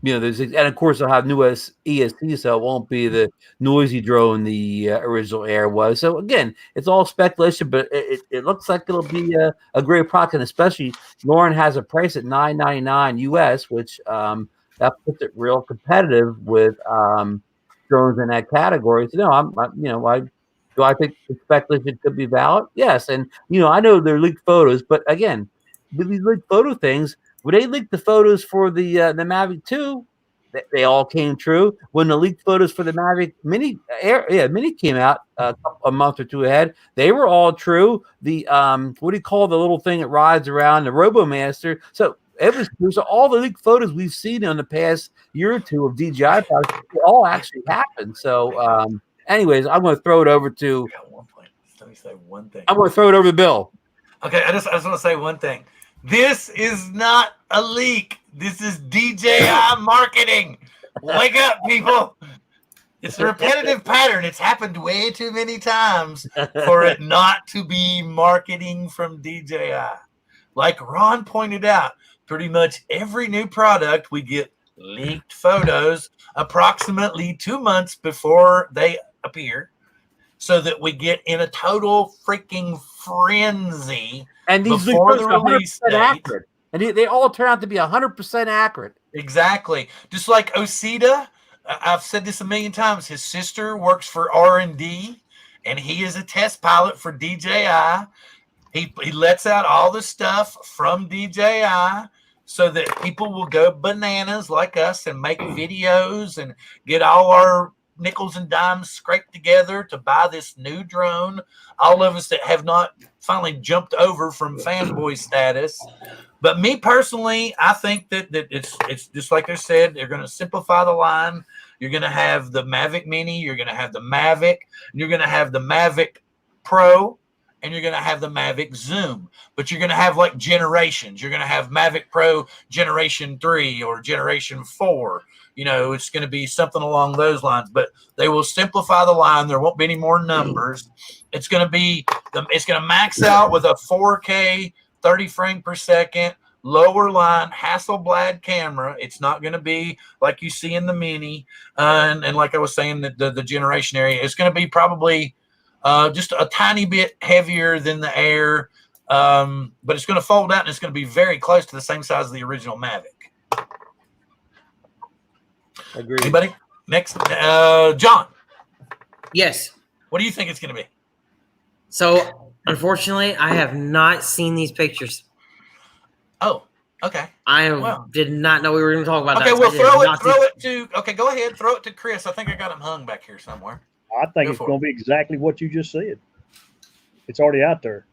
And of course they'll have new ESC, so it won't be the noisy drone the original Air was. So again, it's all speculation, but it looks like it'll be a great product, and especially Lauren has a price at $999 US, which that puts it real competitive with drones in that category. So do I think the speculation could be valid? Yes, and I know they're leaked photos, but again, with these leaked photo things. When they leaked the photos for the Mavic 2, they all came true. When the leaked photos for the Mavic Mini Mini came out a month or two ahead, they were all true. The what do you call the little thing that rides around, the RoboMaster? So it was true. So all the leaked photos we've seen in the past year or two of DJI products, they all actually happened. So anyways, I'm going to throw it over to. Let me say one thing. I'm going to throw it over to Bill. Okay, I just want to say one thing. This is not a leak. This is DJI marketing. Wake up, people. It's a repetitive pattern. It's happened way too many times for it not to be marketing from DJI. Like Ron pointed out, pretty much every new product, we get leaked photos approximately 2 months before they appear, so that we get in a total freaking frenzy. And these before the release date. Accurate. And they all turn out to be 100% accurate. Exactly. Just like Osita, I've said this a million times. His sister works for R&D, and he is a test pilot for DJI. He lets out all the stuff from DJI so that people will go bananas like us and make videos and get all our nickels and dimes scraped together to buy this new drone. All of us that have not finally jumped over from fanboy status. But me personally, I think that it's just like I said, they're going to simplify the line. You're going to have the Mavic Mini, you're going to have the Mavic, and you're going to have the Mavic Pro, and you're going to have the Mavic Zoom. But you're going to have like generations. You're going to have Mavic Pro Generation 3 or Generation 4. It's going to be something along those lines, but they will simplify the line. There won't be any more numbers. It's going to max out with a 4K, 30 frame per second, lower line Hasselblad camera. It's not going to be like you see in the Mini. And like I was saying, the generation area, it's going to be probably just a tiny bit heavier than the Air. But it's going to fold out, and it's going to be very close to the same size as the original Mavic. Agreed. Anybody? Next, John. Yes. What do you think it's going to be? So, unfortunately, I have not seen these pictures. Oh, okay. Did not know we were going to talk about that. Okay, well, go ahead. Throw it to Chris. I think I got him hung back here somewhere. I think it's going to be exactly what you just said. It's already out there.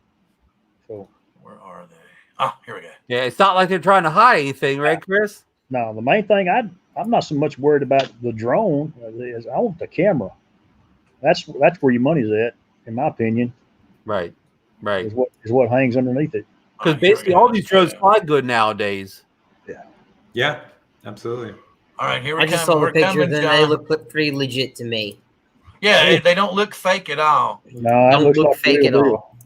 So where are they? Oh, here we go. Yeah, it's not like they're trying to hide anything, right, Chris? No, the main thing I'm not so much worried about the drone as I want the camera. That's where your money's at, in my opinion. Right. Is what hangs underneath it. Because basically all these drones fly good nowadays. Yeah, absolutely. All right, here we go. come. I just saw the picture, and John. they look pretty legit to me. Yeah, they don't look fake at all. No, don't look like fake real, at all.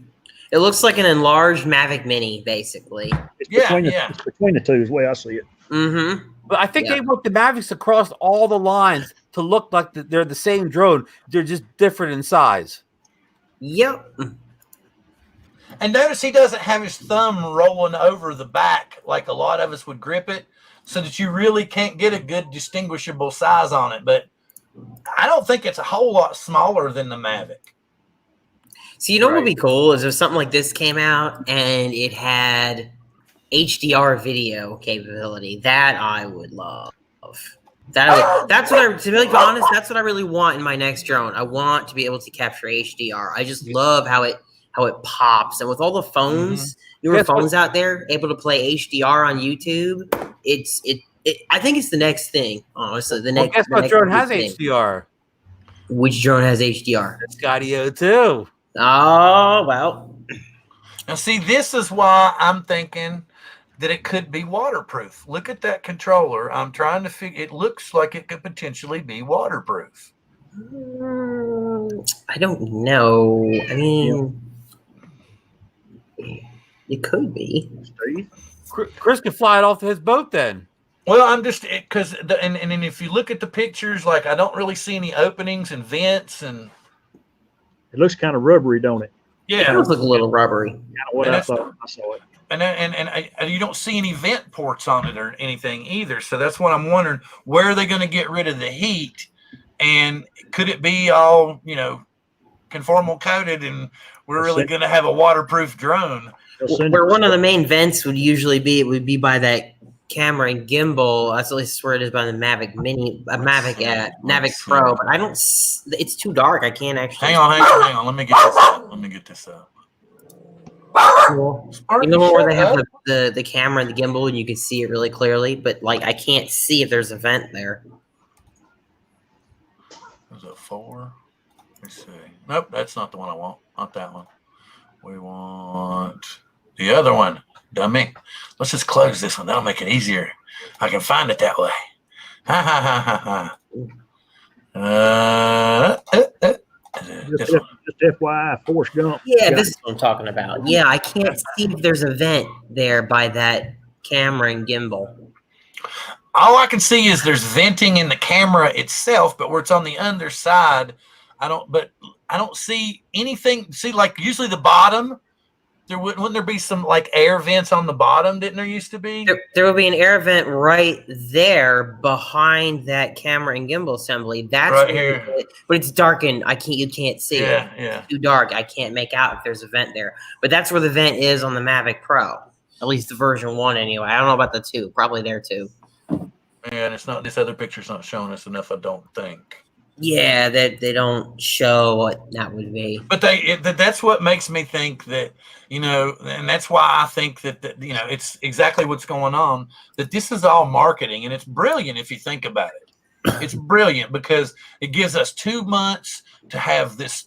It looks like an enlarged Mavic Mini, basically. It's between the two is the way I see it. Mm-hmm. But I think they worked the Mavics across all the lines to look like they're the same drone. They're just different in size. Yep. And notice he doesn't have his thumb rolling over the back like a lot of us would grip it. so that you really can't get a good distinguishable size on it. But I don't think it's a whole lot smaller than the Mavic. So you know what would be cool is if something like this came out and it had HDR video capability. That I would love. That's what to be honest, that's what I really want in my next drone. I want to be able to capture HDR. I just love how it pops, and with all the phones, newer phones out there able to play HDR on YouTube, I think it's the next thing. Honestly, Guess what drone has HDR? Which drone has HDR? Skydio too. Oh well. Now see, this is why I'm thinking that it could be waterproof. Look at that controller. I'm trying to figure. It looks like it could potentially be waterproof. I don't know. I mean, it could be. Chris could fly it off his boat then. Well, I'm just because and if you look at the pictures, like I don't really see any openings and vents, and it looks kind of rubbery, don't it? Yeah, it does look a little rubbery. Kind of what I thought I saw it. And you don't see any vent ports on it or anything either. So that's what I'm wondering. Where are they going to get rid of the heat? And could it be all, conformal coated and we're really going to have a waterproof drone? Where one of the main vents would usually be, it would be by that camera and gimbal. That's at least where it is by the Mavic Mini, Mavic Pro. But I don't, it's too dark. I can't actually. Hang on. Let me get this up. Cool. You know where they have the camera and the gimbal and you can see it really clearly, but like I can't see if there's a vent there. Is it 4? Let's see. Nope, that's not the one I want. Not that one. We want the other one. Dummy. Let's just close this one. That'll make it easier. I can find it that way. Ha ha ha ha ha. Just FYI, Forrest Gump. Yeah, this is what I'm talking about. Yeah, I can't see if there's a vent there by that camera and gimbal. All I can see is there's venting in the camera itself, but where it's on the underside, I don't see anything. See, like usually the bottom, wouldn't there be some like air vents on the bottom? Didn't there used to be? There will be an air vent right there behind that camera and gimbal assembly. That's right here, but it's darkened. You can't see it. Yeah. It's too dark. I can't make out if there's a vent there. But that's where the vent is on the Mavic Pro. At least the version 1 anyway. I don't know about the 2. Probably there too. Yeah, and it's not. This other picture's not showing us enough. I don't think. Yeah, they don't show what that would be. But that's what makes me think that, and that's why I think that, it's exactly what's going on, that this is all marketing, and it's brilliant if you think about it. It's brilliant because it gives us 2 months to have this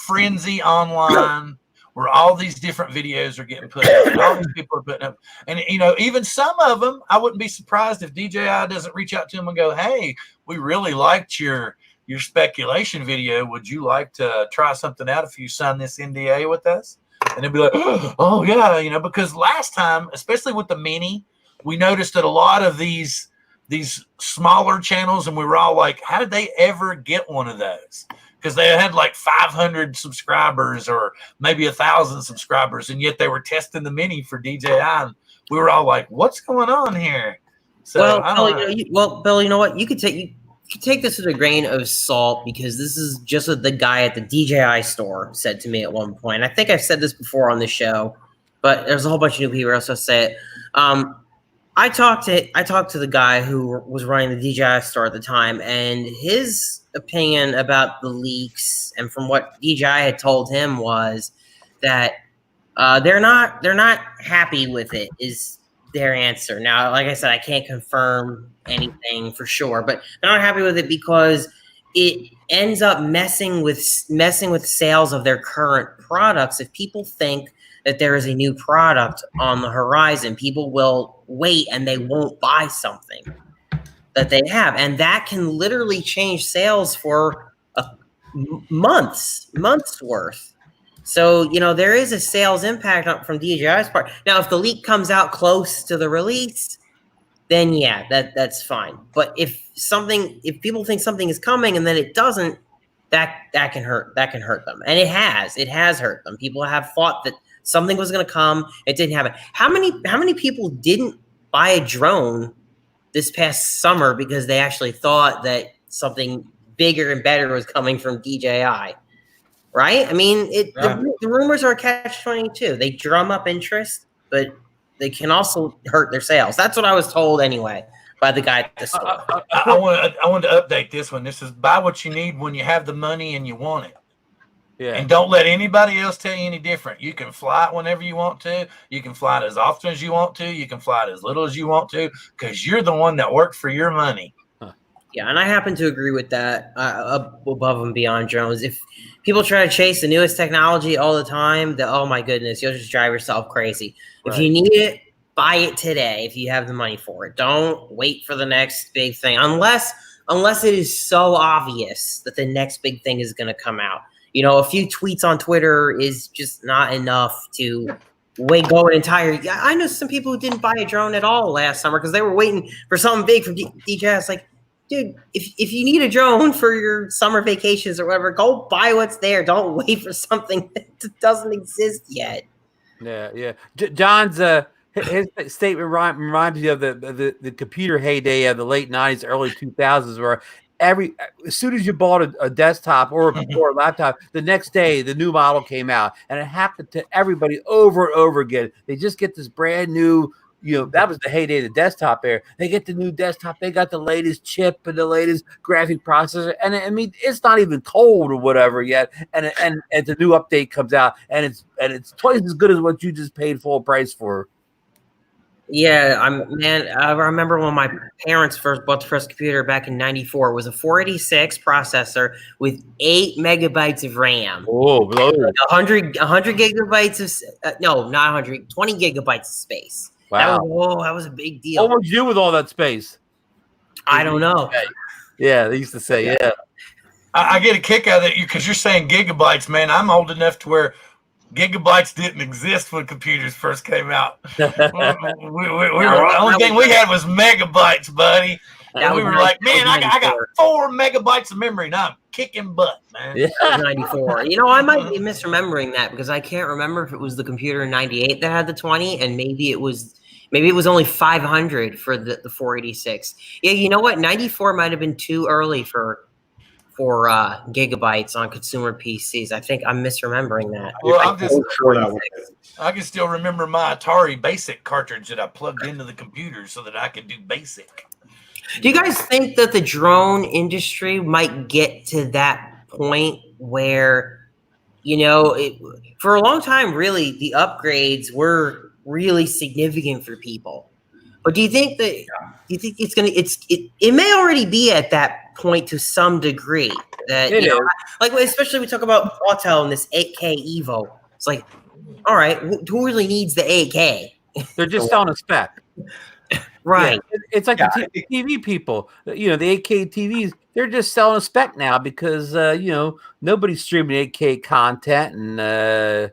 frenzy online where all these different videos are getting put up, and all these people are putting up. And, even some of them, I wouldn't be surprised if DJI doesn't reach out to them and go, hey, we really liked your speculation video. Would you like to try something out if you sign this NDA with us? And they'd be like, oh yeah, because last time, especially with the Mini, we noticed that a lot of these smaller channels, and we were all like, how did they ever get one of those? Because they had like 500 subscribers or maybe 1,000 subscribers, and yet they were testing the Mini for DJI. And we were all like, what's going on here? So Bill, you know what? You could take this with a grain of salt because this is just what the guy at the DJI store said to me at one point. I think I've said this before on the show, but there's a whole bunch of new people also say it. I talked to the guy who was running the DJI store at the time, and his opinion about the leaks and from what DJI had told him was that they're not happy with it is their answer. Now, like I said, I can't confirm anything for sure, but they're not happy with it because it ends up messing with sales of their current products. If people think that there is a new product on the horizon, people will wait and they won't buy something that they have, and that can literally change sales for months worth. So, there is a sales impact from DJI's part. Now, if the leak comes out close to the release, then yeah, that's fine. But if people think something is coming and then it doesn't, that can hurt them. And it has hurt them. People have thought that something was going to come. It didn't happen. How many people didn't buy a drone this past summer because they actually thought that something bigger and better was coming from DJI. Right? I mean, the rumors are a catch-22. They drum up interest, but they can also hurt their sales. That's what I was told anyway by the guy at the store. I want to update this one. This is buy what you need when you have the money and you want it. Yeah. And don't let anybody else tell you any different. You can fly it whenever you want to. You can fly it as often as you want to. You can fly it as little as you want to because you're the one that worked for your money. Yeah, and I happen to agree with that above and beyond drones. If people try to chase the newest technology all the time, oh my goodness, you'll just drive yourself crazy. Right. If you need it, buy it today if you have the money for it. Don't wait for the next big thing unless it is so obvious that the next big thing is going to come out. You know, a few tweets on Twitter is just not enough to go an entire. Yeah, I know some people who didn't buy a drone at all last summer because they were waiting for something big from DJI. It's like, dude, if you need a drone for your summer vacations or whatever, go buy what's there. Don't wait for something that doesn't exist yet. Yeah. John's his statement reminds me of the computer heyday of the late 90s, early 2000s, where as soon as you bought a desktop or a laptop, the next day the new model came out, and it happened to everybody over and over again. They just get this brand new. That was the heyday of the desktop era. They get the new desktop. They got the latest chip and the latest graphic processor. And I mean, it's not even cold or whatever yet. And the new update comes out, and it's twice as good as what you just paid full price for. Yeah, I remember when my parents bought the first computer back in '94. It was a 486 processor with 8 megabytes of RAM. Oh, 100 gigabytes of no, not 100, 20 gigabytes of space. Wow. That was a big deal. What would you do with all that space? I don't know. Yeah, they used to say, yeah. I get a kick out of it because you're saying gigabytes, man. I'm old enough to where gigabytes didn't exist when computers first came out. The only thing we had was megabytes, buddy. And we were like, man, I got 4 megabytes of memory. Now I'm kicking butt, man. Yeah. 94. I might be misremembering that because I can't remember if it was the computer in 98 that had the 20, and maybe it was only 500 for the 486. Yeah, you know what? 94 might have been too early for gigabytes on consumer PCs. I think I'm misremembering that. Well, I can still remember my Atari Basic cartridge that I plugged into the computer so that I could do Basic. Do you guys think that the drone industry might get to that point where, for a long time, really, the upgrades were really significant for people? But do you think it may already be at that point to some degree that, like, especially we talk about Autel and this 8K Evo. It's like, all right, who really needs the 8K? They're just selling a spec. Right. Yeah, it's like the TV people, the 8K TVs, they're just selling a spec now because, nobody's streaming 8K content. And,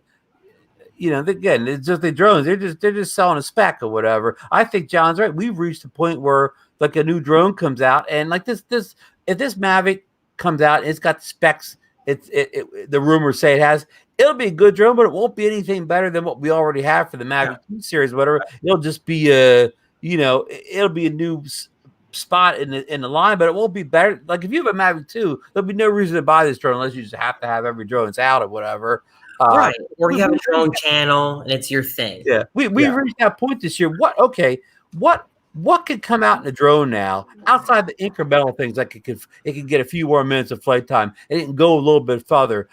again, it's just the drones. They're just selling a spec or whatever. I think John's right. We've reached a point where like a new drone comes out and like if this Mavic comes out, it's got the specs. The rumors say it has. It'll be a good drone, but it won't be anything better than what we already have for the Mavic 2 series, or whatever. It'll just be it'll be a new spot in the line, but it won't be better. Like if you have a Mavic 2, there'll be no reason to buy this drone unless you just have to have every drone that's out or whatever. Right. Or you have a drone channel and it's your thing. Yeah. We reached that point this year. What could come out in a drone now outside the incremental things, like it can get a few more minutes of flight time and it can go a little bit further.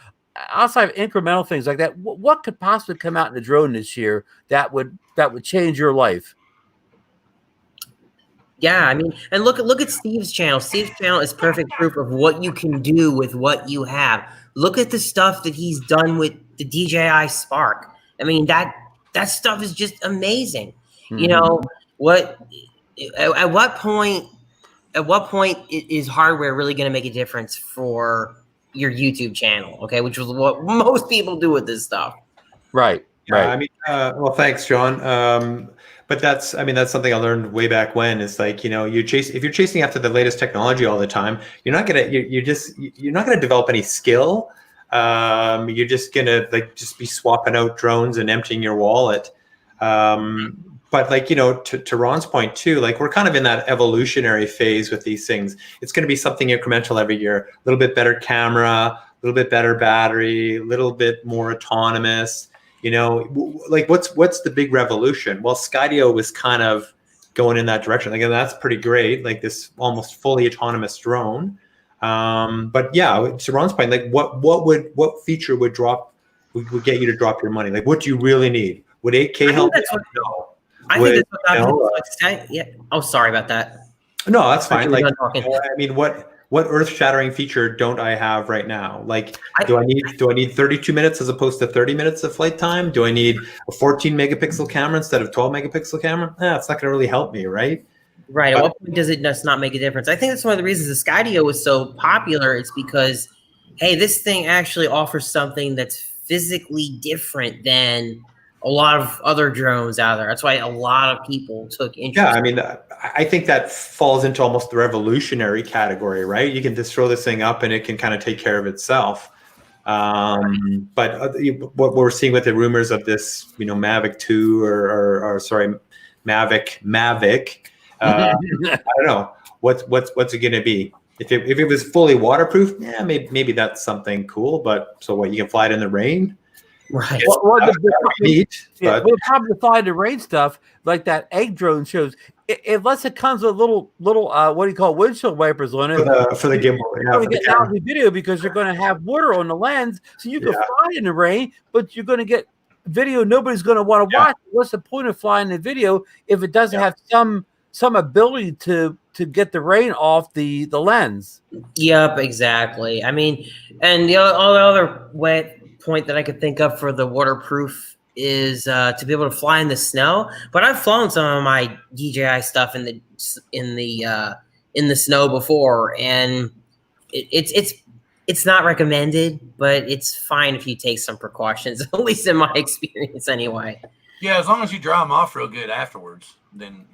Outside of incremental things like that, what could possibly come out in a drone this year that would change your life? Yeah, I mean, and look at Steve's channel. Steve's channel is perfect proof of what you can do with what you have. Look at the stuff that he's done with the DJI Spark. I mean, that stuff is just amazing. Mm-hmm. At what point is hardware really going to make a difference for your YouTube channel? Okay, which was what most people do with this stuff. Right. Right. I mean, well, thanks, John. But that's something I learned way back when. It's like, if you're chasing after the latest technology all the time, you're not gonna develop any skill. You're just gonna just be swapping out drones and emptying your wallet. but like, to Ron's point too, like we're kind of in that evolutionary phase with these things. It's going to be something incremental every year. A little bit better camera, a little bit better battery, a little bit more autonomous. Like what's the big revolution? Well, Skydio was kind of going in that direction. Like, that's pretty great. Like this almost fully autonomous drone. But yeah, to Ron's point, like what feature would get you to drop your money? Like, what do you really need? Would 8K help? No. I think that's what yeah. Oh, sorry about that. No, that's fine. Like, I mean, what earth-shattering feature don't I have right now? Like, do I need 32 minutes as opposed to 30 minutes of flight time? Do I need a 14 megapixel camera instead of 12 megapixel camera? It's not going to really help me, right? Right. At what point does it just not make a difference? I think that's one of the reasons the Skydio was so popular. It's because, hey, this thing actually offers something that's physically different than a lot of other drones out there. That's why a lot of people took interest. Yeah, I mean, I think that falls into almost the revolutionary category, right? You can just throw this thing up and it can kind of take care of itself. But what we're seeing with the rumors of this, Mavic 2 or sorry, Mavic, I don't know what's it going to be. If it was fully waterproof, yeah, maybe that's something cool. But so what? You can fly it in the rain. Right. The problem with flying the rain stuff, like that egg drone shows, unless it comes with little what do you call windshield wipers on it for the gimbal. You're going to get lousy video because you're going to have water on the lens, so you can fly in the rain, but you're going to get video nobody's going to want to watch. What's the point of flying the video if it doesn't have some ability to get the rain off the lens? Yep, exactly. I mean, and the other point that I could think of for the waterproof is to be able to fly in the snow. But I've flown some of my DJI stuff in the snow before, and it's not recommended, but it's fine if you take some precautions, at least in my experience anyway. Yeah, as long as you dry them off real good afterwards, then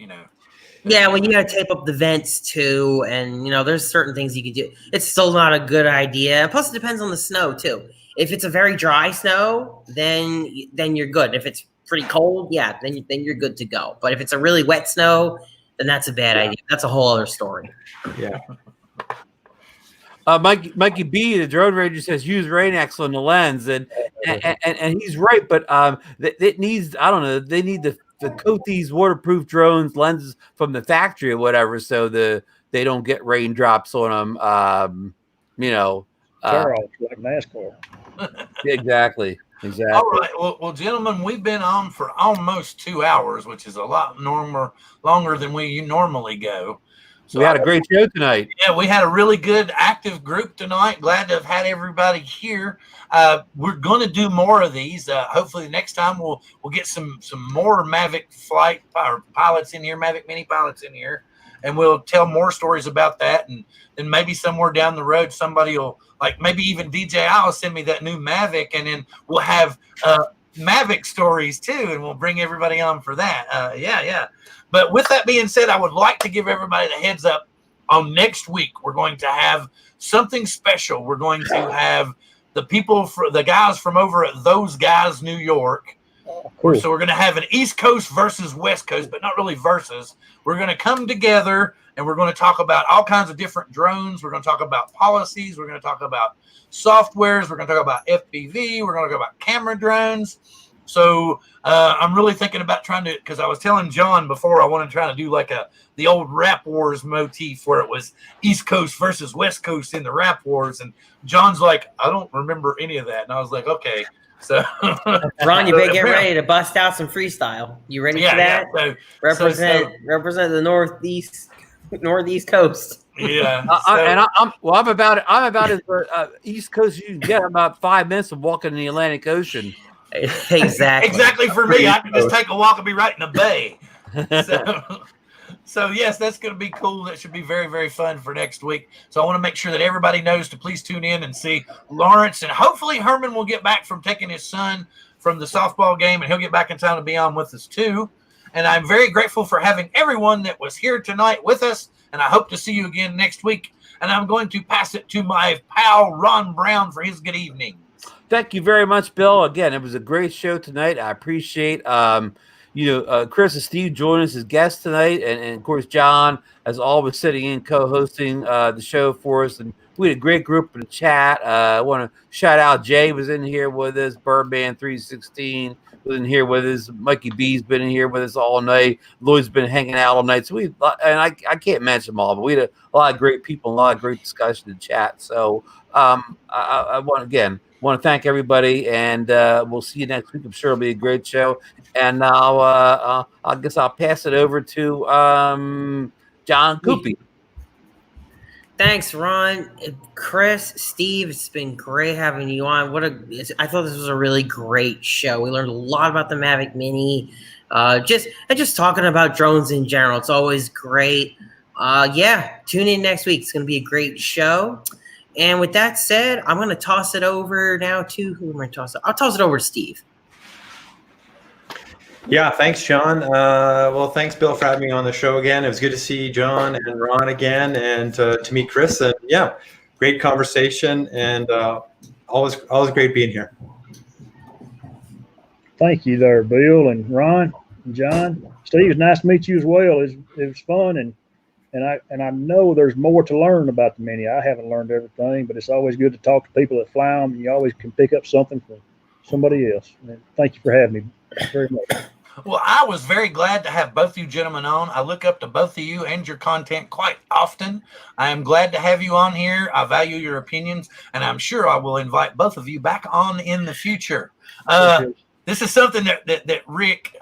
Yeah, well, you got to tape up the vents too, and there's certain things you can do. It's still not a good idea. Plus, it depends on the snow too. If it's a very dry snow, then you're good. If it's pretty cold, yeah, then you're good to go. But if it's a really wet snow, then that's a bad idea. That's a whole other story. Yeah. Mikey B, the drone ranger, says use Rain-X on the lens, and he's right. But it needs, I don't know, they need to coat these waterproof drones lenses from the factory or whatever, so they don't get raindrops on them. Like NASCAR. Exactly. All right. Well, gentlemen, we've been on for almost 2 hours, which is a lot longer than we normally go. So we had a great show tonight. Yeah, we had a really good active group tonight. Glad to have had everybody here. We're going to do more of these. Hopefully next time we'll get some more Mavic flight or pilots in here, Mavic Mini pilots in here, and we'll tell more stories about that. And then maybe somewhere down the road, somebody will, like maybe even DJI will send me that new Mavic, and then we'll have Mavic stories too, and we'll bring everybody on for that. Yeah. But with that being said, I would like to give everybody the heads up on next week. We're going to have something special. We're going to have the guys from over at Those Guys New York. Cool. So we're going to have an East Coast versus West Coast, but not really versus. We're going to come together and we're going to talk about all kinds of different drones. We're going to talk about policies. We're going to talk about softwares. We're going to talk about FPV. We're going to talk about camera drones. So I'm really thinking about trying to, because I was telling John before, I want to try to do like the old Rap Wars motif where it was East Coast versus West Coast in the Rap Wars. And John's like, I don't remember any of that. And I was like, okay. So Ron, you better get ready to bust out some freestyle. You ready for that? Yeah. Represent the northeast coast. Yeah. I'm about as East Coast you can get. About 5 minutes of walking in the Atlantic Ocean. Exactly for me. I can just take a walk and be right in the bay. So yes, that's going to be cool. That should be very, very fun for next week. So I want to make sure that everybody knows to please tune in and see Lawrence, and hopefully Herman will get back from taking his son from the softball game, and he'll get back in time to be on with us too. And I'm very grateful for having everyone that was here tonight with us, and I hope to see you again next week. And I'm going to pass it to my pal Ron Brown for his good evening. Thank you very much, Bill. Again, it was a great show tonight. I appreciate Chris and Steve joined us as guests tonight, and of course John, as always, sitting in co-hosting the show for us. And we had a great group in the chat. I want to shout out Jay was in here with us, Birdman 316 was in here with us, Mikey B's been in here with us all night. Lloyd's been hanging out all night. So I can't mention them all, but we had a lot of great people, and a lot of great discussion in the chat. So I want to thank everybody, and we'll see you next week. I'm sure it'll be a great show. And I guess I'll pass it over to John Cuppi. Thanks, Ron, Chris, Steve. It's been great having you on. I thought this was a really great show. We learned a lot about the Mavic Mini, just talking about drones in general. It's always great. Tune in next week. It's going to be a great show. And with that said, I'm going to toss it over now to who am I tossing? I'll toss it over to Steve. Yeah, thanks, John. Well, thanks, Bill, for having me on the show again. It was good to see John and Ron again, and to meet Chris. And yeah, great conversation, and always great being here. Thank you there, Bill and Ron and John. Steve, it's nice to meet you as well. It was fun, and I know there's more to learn about the Mini. I haven't learned everything, but it's always good to talk to people that fly them. You always can pick up something from somebody else. And thank you for having me very much. Well, I was very glad to have both you gentlemen on. I look up to both of you and your content quite often. I am glad to have you on here. I value your opinions, and I'm sure I will invite both of you back on in the future. This is something that Rick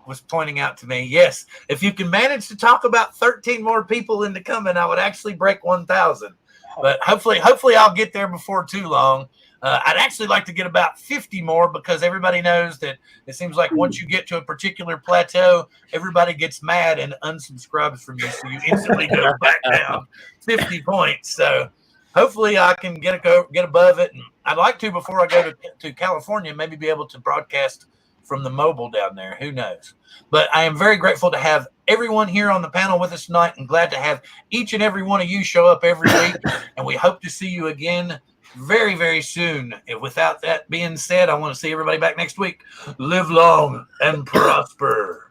was pointing out to me. Yes, if you can manage to talk about 13 more people into coming, I would actually break 1,000. But hopefully I'll get there before too long. I'd actually like to get about 50 more, because everybody knows that it seems like once you get to a particular plateau, everybody gets mad and unsubscribes from you, so you instantly go back down 50 points. So hopefully I can get above it. And I'd like to, before I go to California, maybe be able to broadcast from the mobile down there. Who knows? But I am very grateful to have everyone here on the panel with us tonight, and glad to have each and every one of you show up every week. And we hope to see you again very, very soon. And without that being said, I want to see everybody back next week. Live long and prosper.